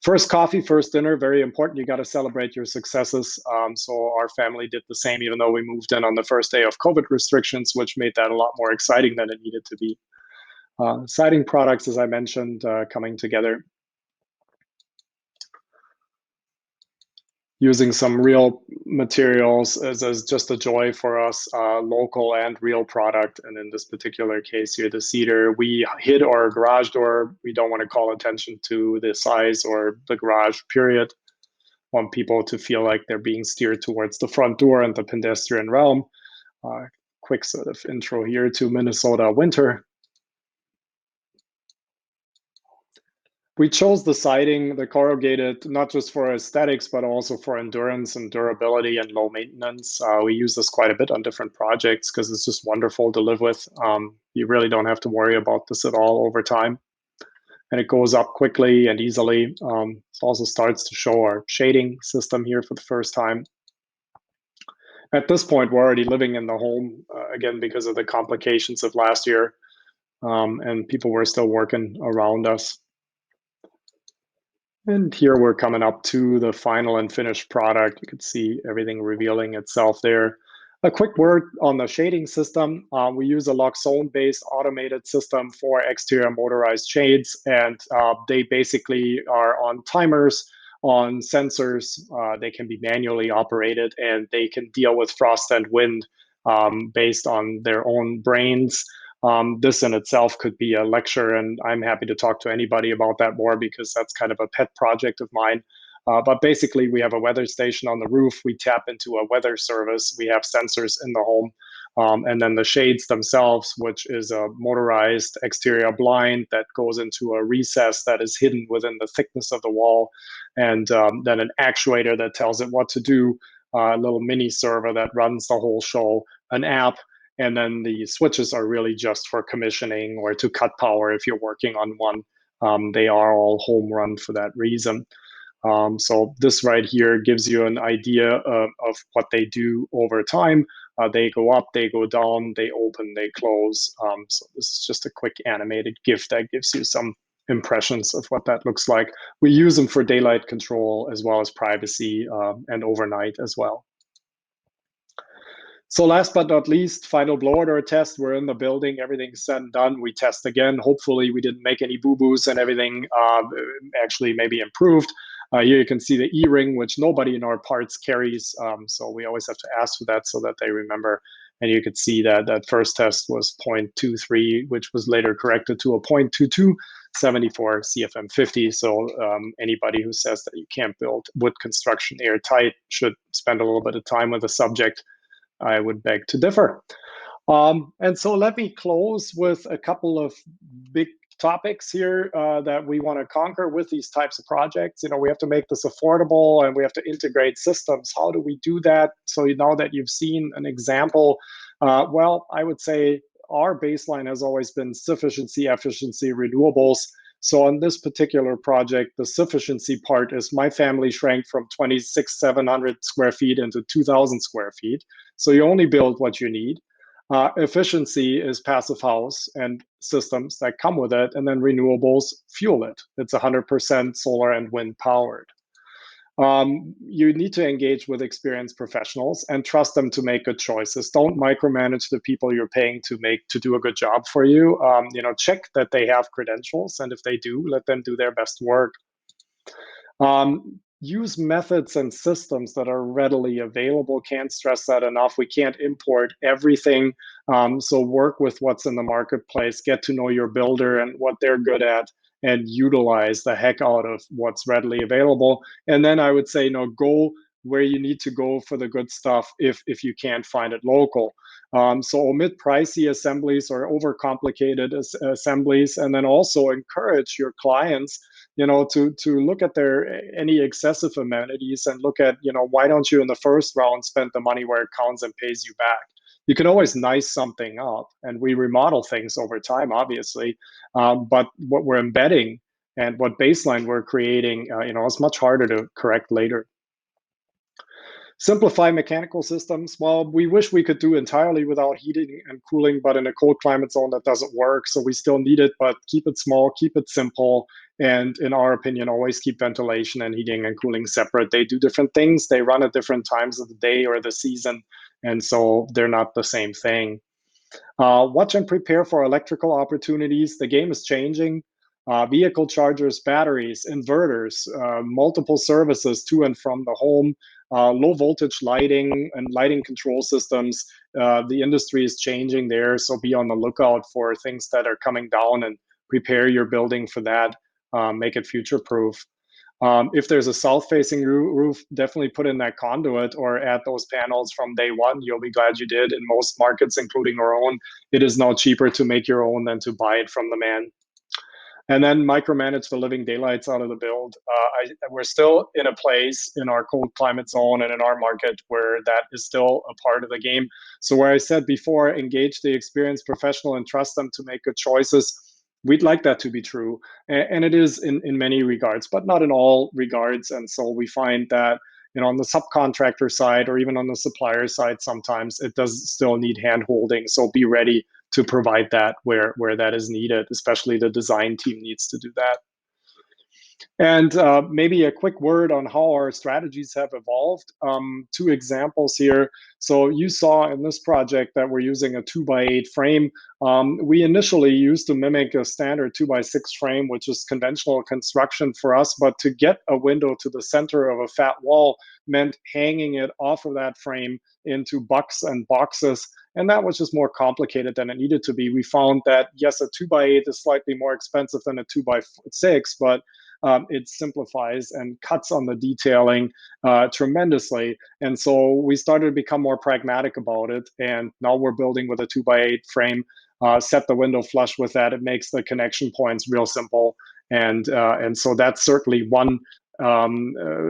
First coffee, first dinner, very important. You got to celebrate your successes. So our family did the same, even though we moved in on the first day of COVID restrictions, which made that a lot more exciting than it needed to be. Siding products, as I mentioned, coming together. Using some real materials as just a joy for us, local and real product. And in this particular case here, the cedar, we hid our garage door. We don't want to call attention to the size or the garage, period. Want people to feel like they're being steered towards the front door and the pedestrian realm. Quick sort of intro here to Minnesota winter. We chose the siding, the corrugated, not just for aesthetics, but also for endurance and durability and low maintenance. We use this quite a bit on different projects because it's just wonderful to live with. You really don't have to worry about this at all over time. And it goes up quickly and easily. It also starts to show our shading system here for the first time. At this point, we're already living in the home, again, because of the complications of last year. And people were still working around us. And here we're coming up to the final and finished product. You can see everything revealing itself there. A quick word on the shading system. We use a Loxone-based automated system for exterior motorized shades, and they basically are on timers, on sensors. They can be manually operated, and they can deal with frost and wind based on their own brains. This in itself could be a lecture, and I'm happy to talk to anybody about that more because that's kind of a pet project of mine. But basically, we have a weather station on the roof. We tap into a weather service. We have sensors in the home. And then the shades themselves, which is a motorized exterior blind that goes into a recess that is hidden within the thickness of the wall. And then an actuator that tells it what to do, a little mini server that runs the whole show, an app. And then the switches are really just for commissioning or to cut power if you're working on one. They are all home run for that reason. So this right here gives you an idea of what they do over time. They go up, they go down, they open, they close. So this is just a quick animated GIF that gives you some impressions of what that looks like. We use them for daylight control as well as privacy and overnight as well. So last but not least, final blow order test. We're in the building, everything's said and done. We test again. Hopefully we didn't make any boo-boos and everything actually maybe improved. Here you can see the E-ring, which nobody in our parts carries. So we always have to ask for that so that they remember. And you could see that that first test was 0.23, which was later corrected to a 0.22, 74 CFM50. So anybody who says that you can't build wood construction airtight should spend a little bit of time with the subject. I would beg to differ. And so let me close with a couple of big topics here that we want to conquer with these types of projects. You know, we have to make this affordable and we have to integrate systems. How do we do that? So now that you've seen an example, well, I would say our baseline has always been sufficiency, efficiency, renewables. So on this particular project, the sufficiency part is my family shrank from 26,700 square feet into 2,000 square feet. So you only build what you need. Efficiency is passive house and systems that come with it, and then renewables fuel it. It's 100% solar and wind powered. You need to engage with experienced professionals and trust them to make good choices. Don't micromanage the people you're paying to do a good job for you. You know, check that they have credentials, and if they do, let them do their best work. Use methods and systems that are readily available. Can't stress that enough. We can't import everything. So work with what's in the marketplace, get to know your builder and what they're good at, and utilize the heck out of what's readily available. And then I would say, you know, go where you need to go for the good stuff if you can't find it local. So omit pricey assemblies or overcomplicated assemblies, and then also encourage your clients, you know, to look at their any excessive amenities and look at, you know, why don't you in the first round spend the money where it counts and pays you back? You can always nice something up, and we remodel things over time, obviously. But what we're embedding and what baseline we're creating, you know, is much harder to correct later. Simplify mechanical systems. Well, we wish we could do entirely without heating and cooling, but in a cold climate zone that doesn't work. So we still need it, but keep it small, keep it simple. And in our opinion, always keep ventilation and heating and cooling separate. They do different things. They run at different times of the day or the season. And so they're not the same thing. Watch and prepare for electrical opportunities. The game is changing. Vehicle chargers, batteries, inverters, multiple services to and from the home, low voltage lighting and lighting control systems. The industry is changing there, so be on the lookout for things that are coming down and prepare your building for that. Make it future proof. If there's a south-facing roof, definitely put in that conduit or add those panels from day one. You'll be glad you did. In most markets, including our own, it is now cheaper to make your own than to buy it from the man. And then micromanage the living daylights out of the build. We're still in a place in our cold climate zone and in our market where that is still a part of the game. So where I said before, engage the experienced professional and trust them to make good choices. We'd like that to be true. And it is in many regards, but not in all regards. And so we find that, you know, on the subcontractor side or even on the supplier side, sometimes it does still need hand holding. So be ready to provide that where that is needed, especially the design team needs to do that. And maybe a quick word on how our strategies have evolved. Two examples here. So you saw in this project that we're using a 2x8 frame. We initially used to mimic a standard 2x6 frame, which is conventional construction for us, but to get a window to the center of a fat wall meant hanging it off of that frame into bucks and boxes. And that was just more complicated than it needed to be. We found that, yes, a 2x8 is slightly more expensive than a 2x6, but it simplifies and cuts on the detailing tremendously. And so we started to become more pragmatic about it. And now we're building with a 2x8 frame. Set the window flush with that. It makes the connection points real simple. And so that's certainly one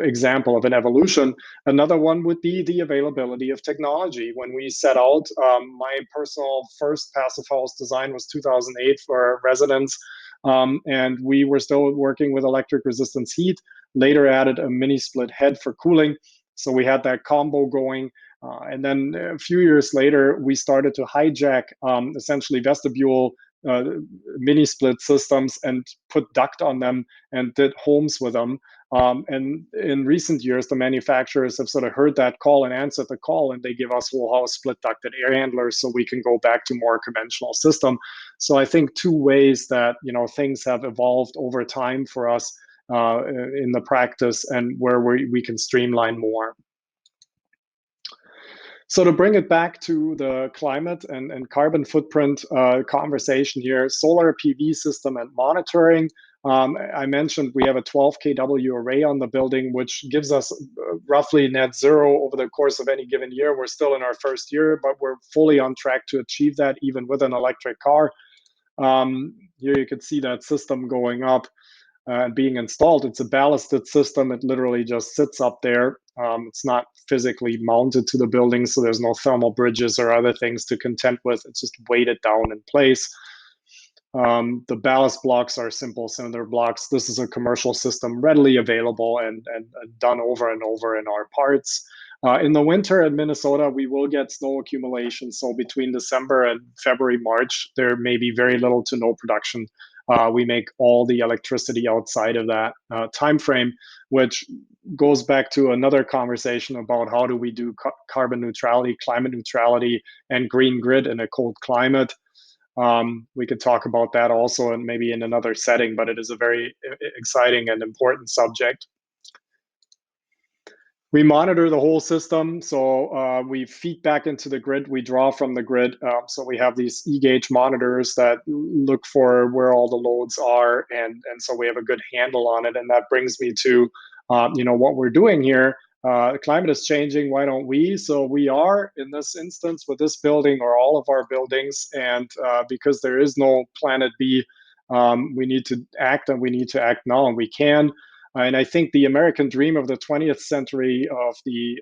example of an evolution. Another one would be the availability of technology. When we set out, my personal first passive house design was 2008 for residents, and we were still working with electric resistance heat. Later added a mini split head for cooling, so we had that combo going. And then a few years later, we started to hijack essentially vestibule uh, mini split systems and put duct on them and did homes with them. And in recent years, the manufacturers have sort of heard that call and answered the call, and they give us whole house split ducted air handlers so we can go back to more conventional system. So I think two ways that things have evolved over time for us in the practice, and where we can streamline more. So to bring it back to the climate and carbon footprint conversation here, solar PV system and monitoring. I mentioned we have a 12 kW array on the building, which gives us roughly net zero over the course of any given year. We're still in our first year, but we're fully on track to achieve that even with an electric car. Here you can see that system going up and being installed. It's a ballasted system. It literally just sits up there. It's not physically mounted to the building, so there's no thermal bridges or other things to contend with. It's just weighted down in place. The ballast blocks are simple cylinder blocks. This is a commercial system, readily available and done over and over in our parts. In the winter in Minnesota, we will get snow accumulation. So between December and February, March, there may be very little to no production. We make all the electricity outside of that time frame, which goes back to another conversation about how do we do carbon neutrality, climate neutrality, and green grid in a cold climate. We could talk about that also, and maybe in another setting, but it is a very exciting and important subject. We monitor the whole system, so we feed back into the grid. We draw from the grid, so we have these e-gauge monitors that look for where all the loads are, and so we have a good handle on it. And that brings me to, what we're doing here. The climate is changing. Why don't we? So we are in this instance with this building or all of our buildings, and because there is no planet B, we need to act, and we need to act now, and we can. And I think the American dream of the 20th century of the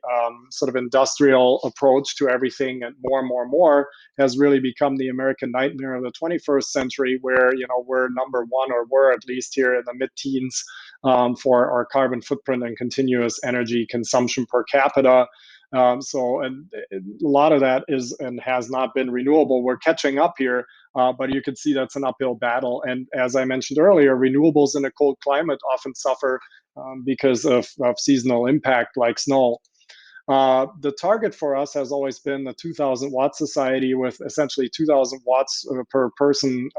sort of industrial approach to everything and more has really become the American nightmare of the 21st century, where we're number one, or we're at least here in the mid-teens for our carbon footprint and continuous energy consumption per capita. And a lot of that is and has not been renewable. We're catching up here, but you can see that's an uphill battle. And as I mentioned earlier, renewables in a cold climate often suffer because of seasonal impact like snow. The target for us has always been the 2000 watt society, with essentially 2000 watts per person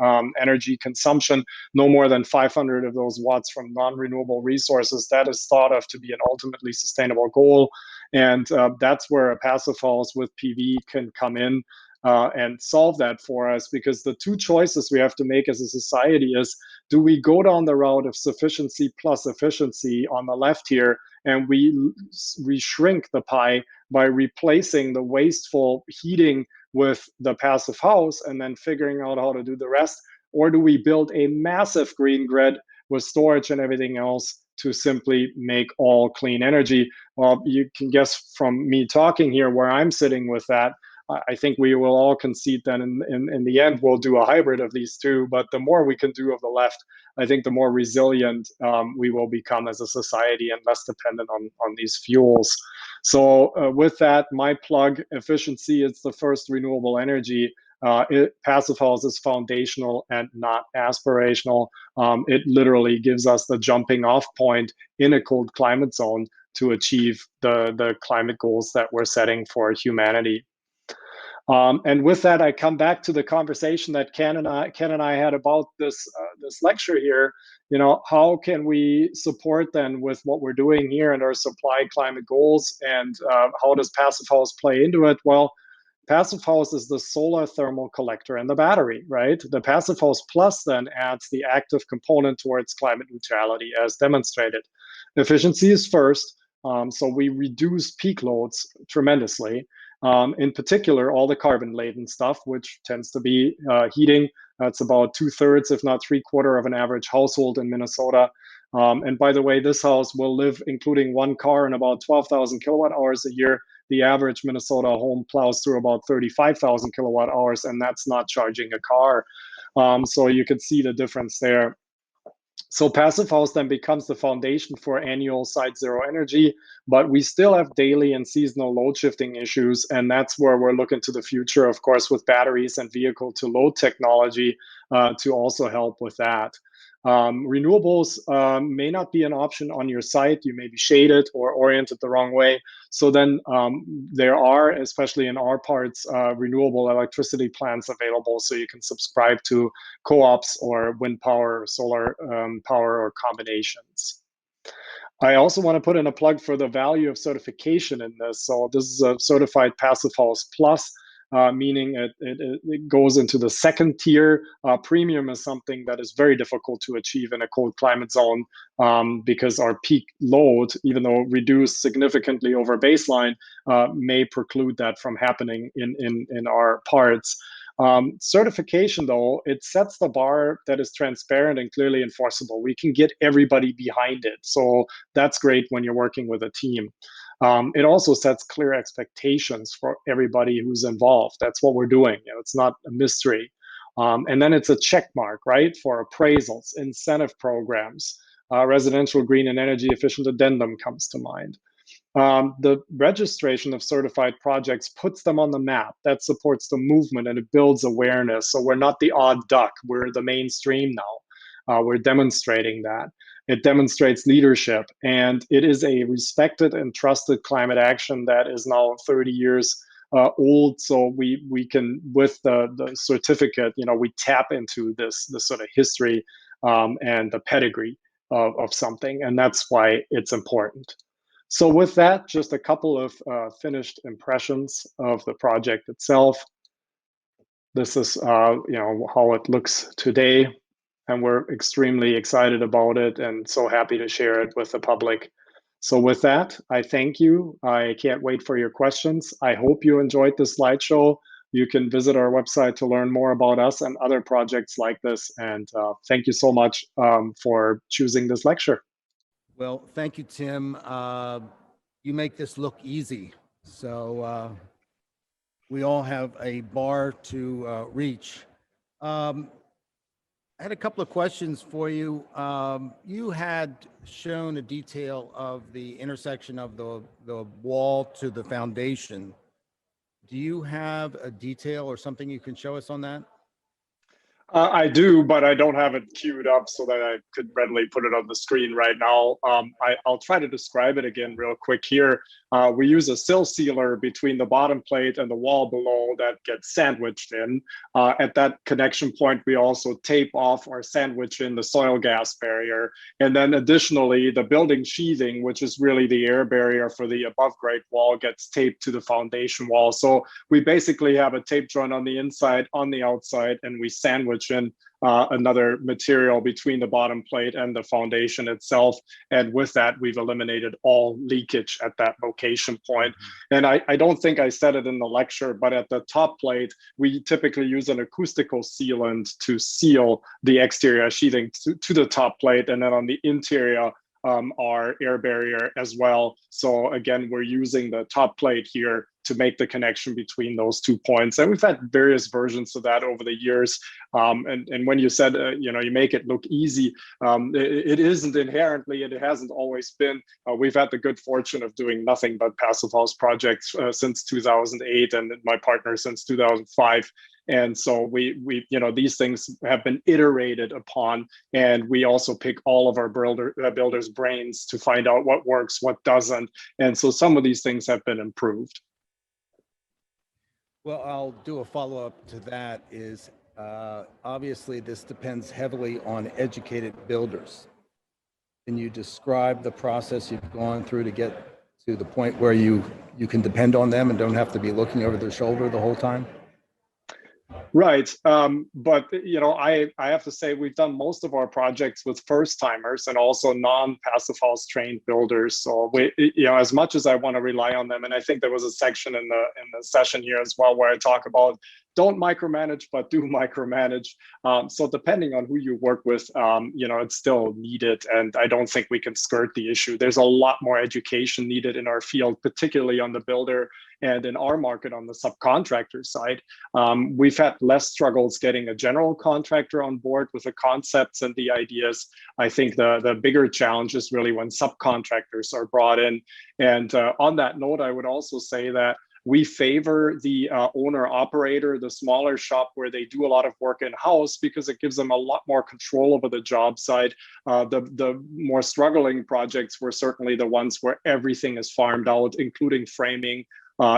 energy consumption, no more than 500 of those watts from non-renewable resources. That is thought of to be an ultimately sustainable goal. And that's where a passive house with PV can come in and solve that for us, because the two choices we have to make as a society is, do we go down the route of sufficiency plus efficiency on the left here, and we shrink the pie by replacing the wasteful heating with the passive house and then figuring out how to do the rest? Or do we build a massive green grid with storage and everything else to simply make all clean energy? Well, you can guess from me talking here where I'm sitting with that. I think we will all concede that in the end, we'll do a hybrid of these two. But the more we can do of the left, I think the more resilient we will become as a society and less dependent on these fuels. So with that, my plug, efficiency is the first renewable energy. Passive house is foundational and not aspirational. It literally gives us the jumping off point in a cold climate zone to achieve the climate goals that we're setting for humanity. And with that, I come back to the conversation that Ken and I had about this lecture here. How can we support then with what we're doing here and our supply climate goals, and how does passive house play into it? Well, Passive house is the solar thermal collector and the battery, right? The passive house plus then adds the active component towards climate neutrality as demonstrated. Efficiency is first, so we reduce peak loads tremendously. In particular, all the carbon laden stuff, which tends to be heating. That's about 2/3, if not 3/4 of an average household in Minnesota. And by the way, this house will live, including one car, in about 12,000 kilowatt hours a year. The average Minnesota home plows through about 35,000 kilowatt hours, and that's not charging a car. So you can see the difference there. So passive house then becomes the foundation for annual site zero energy, but we still have daily and seasonal load shifting issues. And that's where we're looking to the future, of course, with batteries and vehicle to load technology to also help with that. Renewables may not be an option on your site. You may be shaded or oriented the wrong way. So then there are, especially in our parts, renewable electricity plants available. So you can subscribe to co-ops or wind power, or solar power, or combinations. I also want to put in a plug for the value of certification in this. So this is a certified passive house plus, meaning it goes into the second tier. Premium is something that is very difficult to achieve in a cold climate zone because our peak load, even though reduced significantly over baseline, may preclude that from happening in our parts. Certification, though, it sets the bar that is transparent and clearly enforceable. We can get everybody behind it. So that's great when you're working with a team. It also sets clear expectations for everybody who's involved. That's what we're doing. It's not a mystery. And then it's a check mark, right, for appraisals, incentive programs. Residential green and energy efficient addendum comes to mind. The registration of certified projects puts them on the map. That supports the movement and it builds awareness. So we're not the odd duck, we're the mainstream now. We're demonstrating that. It demonstrates leadership, and it is a respected and trusted climate action that is now 30 years old. So we can, with the certificate, we tap into this sort of history and the pedigree of something, and that's why it's important. So with that, just a couple of finished impressions of the project itself. This is how it looks today, and we're extremely excited about it and so happy to share it with the public. So with that, I thank you. I can't wait for your questions. I hope you enjoyed this slideshow. You can visit our website to learn more about us and other projects like this. And thank you so much for choosing this lecture. Well, thank you, Tim. You make this look easy. So we all have a bar to reach. I had a couple of questions for you. You had shown a detail of the intersection of the wall to the foundation. Do you have a detail or something you can show us on that? I do, but I don't have it queued up so that I could readily put it on the screen right now. I'll try to describe it again real quick here. We use a sill sealer between the bottom plate and the wall below that gets sandwiched in. At that connection point, we also tape off or sandwich in the soil gas barrier. And then additionally, the building sheathing, which is really the air barrier for the above grade wall, gets taped to the foundation wall. So we basically have a tape joint on the inside, on the outside, and we sandwich in another material between the bottom plate and the foundation itself. And with that, we've eliminated all leakage at that location point. And I don't think I said it in the lecture, but at the top plate, we typically use an acoustical sealant to seal the exterior sheathing to the top plate. And then on the interior, our air barrier as well. So again, we're using the top plate here to make the connection between those 2 points. And we've had various versions of that over the years. And when you said, you make it look easy, it isn't inherently, and it hasn't always been. We've had the good fortune of doing nothing but passive house projects since 2008, and my partner since 2005. And so we these things have been iterated upon, and we also pick all of our builders' brains to find out what works, what doesn't. And so some of these things have been improved. Well, I'll do a follow-up to that is obviously this depends heavily on educated builders. Can you describe the process you've gone through to get to the point where you you can depend on them and don't have to be looking over their shoulder the whole time? Right. But I have to say we've done most of our projects with first timers and also non-passive house trained builders. So as much as I want to rely on them, and I think there was a section in the session here as well where I talk about don't micromanage, but do micromanage. So depending on who you work with, it's still needed, and I don't think we can skirt the issue. There's a lot more education needed in our field, particularly on the builder and in our market on the subcontractor side. We've had less struggles getting a general contractor on board with the concepts and the ideas. I think the bigger challenge is really when subcontractors are brought in. And on that note, I would also say that we favor the owner operator, the smaller shop where they do a lot of work in-house, because it gives them a lot more control over the job site. The more struggling projects were certainly the ones where everything is farmed out, including framing,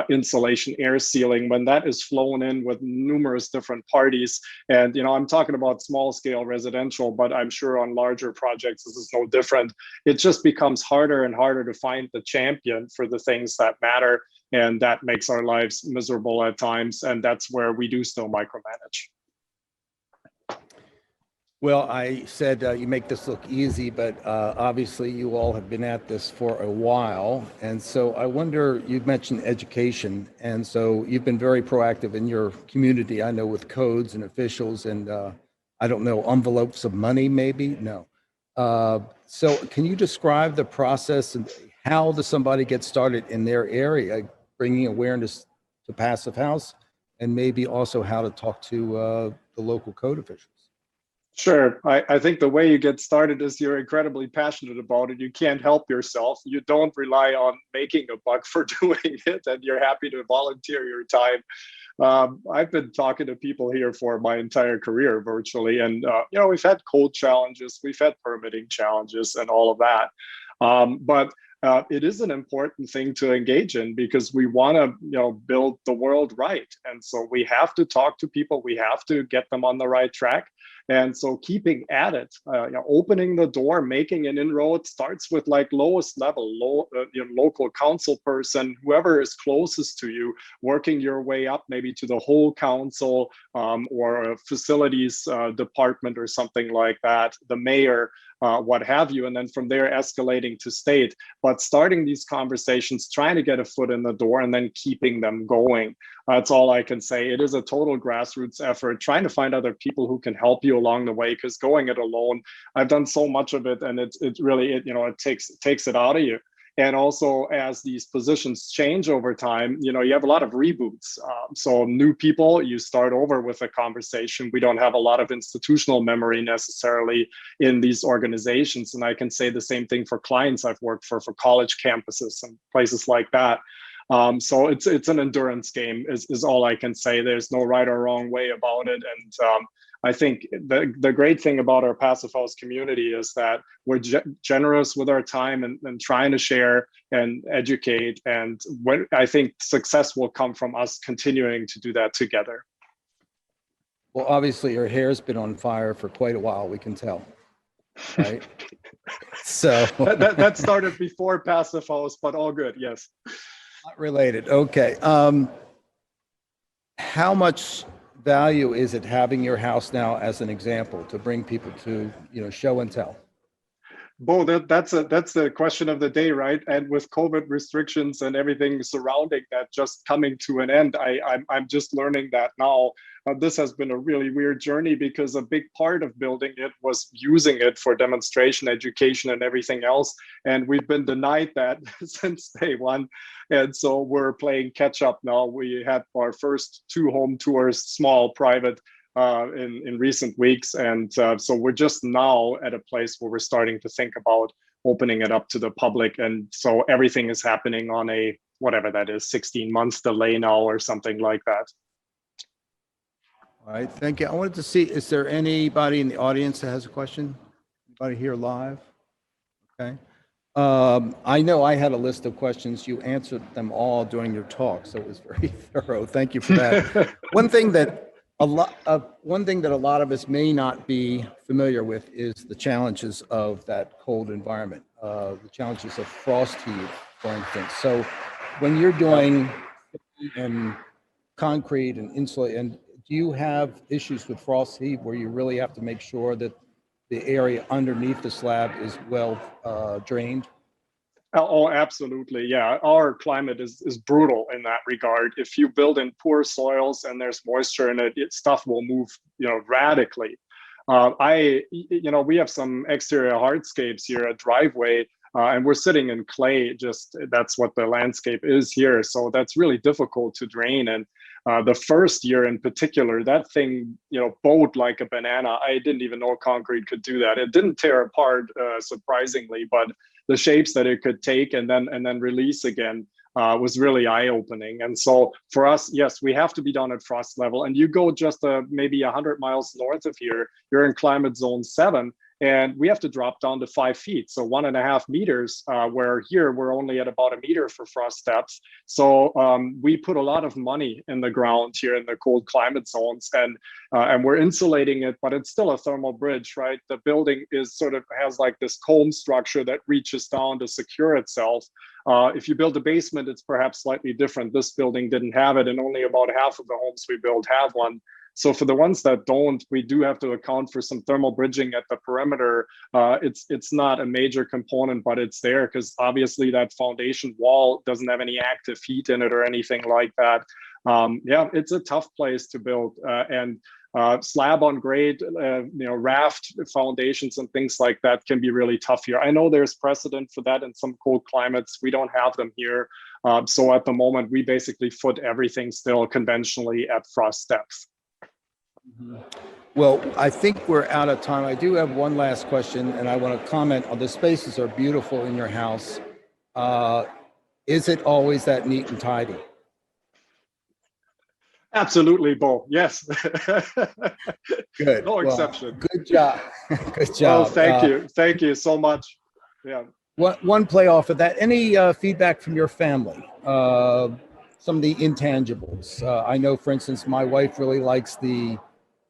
insulation, air sealing, when that is flown in with numerous different parties. And I'm talking about small scale residential, but I'm sure on larger projects this is no different. It just becomes harder and harder to find the champion for the things that matter, and that makes our lives miserable at times, and that's where we do still micromanage. Well, I said you make this look easy, but obviously you all have been at this for a while. And so I wonder, you've mentioned education, and so you've been very proactive in your community, I know, with codes and officials and I don't know, envelopes of money maybe? No. So can you describe the process and how does somebody get started in their area, bringing awareness to Passive House, and maybe also how to talk to the local code officials? Sure. I think the way you get started is you're incredibly passionate about it. You can't help yourself. You don't rely on making a buck for doing it, and you're happy to volunteer your time. I've been talking to people here for my entire career virtually, and we've had code challenges, we've had permitting challenges, and all of that. But it is an important thing to engage in because we want to build the world right, and so we have to talk to people, we have to get them on the right track. And so keeping at it, opening the door, making an inroad starts with like lowest level, local council person, whoever is closest to you, working your way up maybe to the whole council or a facilities department or something like that, the mayor, what have you, and then from there escalating to state. But starting these conversations, trying to get a foot in the door and then keeping them going. That's all I can say. It is a total grassroots effort, trying to find other people who can help you along the way, because going it alone, I've done so much of it, and it takes it out of you. And also, as these positions change over time, you have a lot of reboots. So new people, you start over with a conversation. We don't have a lot of institutional memory necessarily in these organizations. And I can say the same thing for clients I've worked for college campuses and places like that. So it's an endurance game is all I can say. There's no right or wrong way about it. And I think the great thing about our Passive House community is that we're generous with our time and trying to share and educate. And I think success will come from us continuing to do that together. Well, obviously your hair's been on fire for quite a while, we can tell, right? So that started before Passive House, but all good, yes. Not related, okay. How much value is it having your house now as an example to bring people to, show and tell? Bo, that's the question of the day, right? And with COVID restrictions and everything surrounding that just coming to an end, I'm just learning that now. This has been a really weird journey because a big part of building it was using it for demonstration, education, and everything else. And we've been denied that since day one. And so we're playing catch up now. We had our first 2 home tours, small, private, in recent weeks. And so we're just now at a place where we're starting to think about opening it up to the public. And so everything is happening on a, whatever that is, 16 months delay now or something like that. All right, thank you. I wanted to see, is there anybody in the audience that has a question? Anybody here live? Okay. I know I had a list of questions. You answered them all during your talk, so it was very thorough. Thank you for that. One thing that a lot of us may not be familiar with is the challenges of that cold environment, the challenges of frost heave, for instance. So when you're doing concrete and insulate, and do you have issues with frost heave where you really have to make sure that the area underneath the slab is well drained? Oh, absolutely. Yeah, our climate is brutal in that regard. If you build in poor soils and there's moisture in it, stuff will move, radically. We have some exterior hardscapes here, a driveway, and we're sitting in clay. Just that's what the landscape is here. So that's really difficult to drain. And the first year in particular, that thing, bowed like a banana. I didn't even know concrete could do that. It didn't tear apart, surprisingly, but the shapes that it could take and then release again was really eye-opening. And so for us, yes, we have to be down at frost level. And you go just maybe 100 miles north of here, you're in climate zone 7, and we have to drop down to 5 feet, so 1.5 meters, where here we're only at about 1 meter for frost steps. So we put a lot of money in the ground here in the cold climate zones, and we're insulating it, but it's still a thermal bridge, right? The building has like this comb structure that reaches down to secure itself. If you build a basement, it's perhaps slightly different. This building didn't have it, and only about half of the homes we build have one. So for the ones that don't, we do have to account for some thermal bridging at the perimeter. It's not a major component, but it's there because obviously that foundation wall doesn't have any active heat in it or anything like that. It's a tough place to build, and slab on grade, raft foundations and things like that can be really tough here. I know there's precedent for that in some cold climates. We don't have them here. So at the moment, we basically foot everything still conventionally at frost depth. Well, I think we're out of time. I do have one last question, and I want to comment on the spaces are beautiful in your house. Is it always that neat and tidy? Absolutely, Bo. Yes. Good. No exception. Good job. Good job. Well, thank you. Thank you so much. Yeah. One play off of that. Any feedback from your family? Some of the intangibles. I know, for instance, my wife really likes the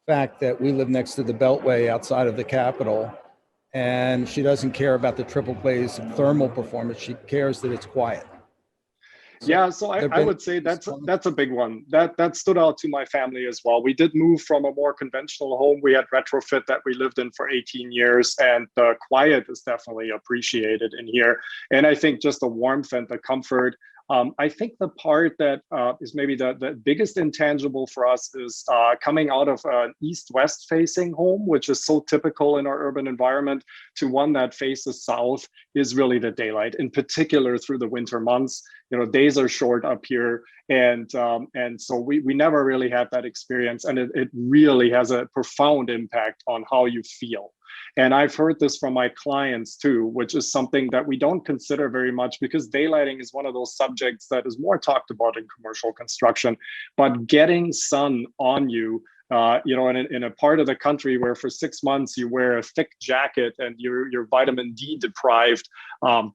fact that we live next to the Beltway outside of the Capitol, and she doesn't care about the triple plays thermal performance. She cares that it's quiet. So I would say that's a big one. That stood out to my family as well. We did move from a more conventional home. We had retrofit that we lived in for 18 years, and the quiet is definitely appreciated in here. And I think just the warmth and the comfort. I think the part that is maybe the biggest intangible for us is coming out of an east-west facing home, which is so typical in our urban environment, to one that faces south is really the daylight, in particular through the winter months. Days are short up here, and so we never really had that experience, and it really has a profound impact on how you feel. And I've heard this from my clients too, which is something that we don't consider very much because daylighting is one of those subjects that is more talked about in commercial construction. But getting sun on you, in a part of the country where for 6 months you wear a thick jacket and you're vitamin D deprived,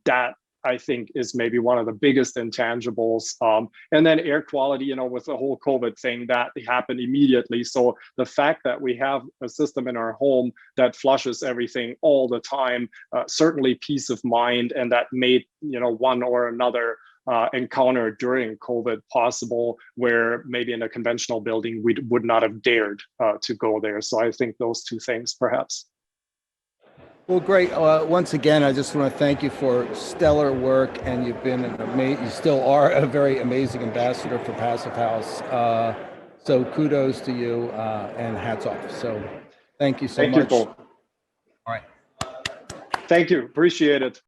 that I think is maybe one of the biggest intangibles. And then air quality, with the whole COVID thing, that happened immediately. So the fact that we have a system in our home that flushes everything all the time, certainly peace of mind, and that made, one or another encounter during COVID possible, where maybe in a conventional building, we would not have dared to go there. So I think those two things perhaps. Well, great. Once again, I just want to thank you for stellar work, and you've been you still are a very amazing ambassador for Passive House. So kudos to you, and hats off. So thank you so much. Thank you, Paul. All right. Thank you. Appreciate it.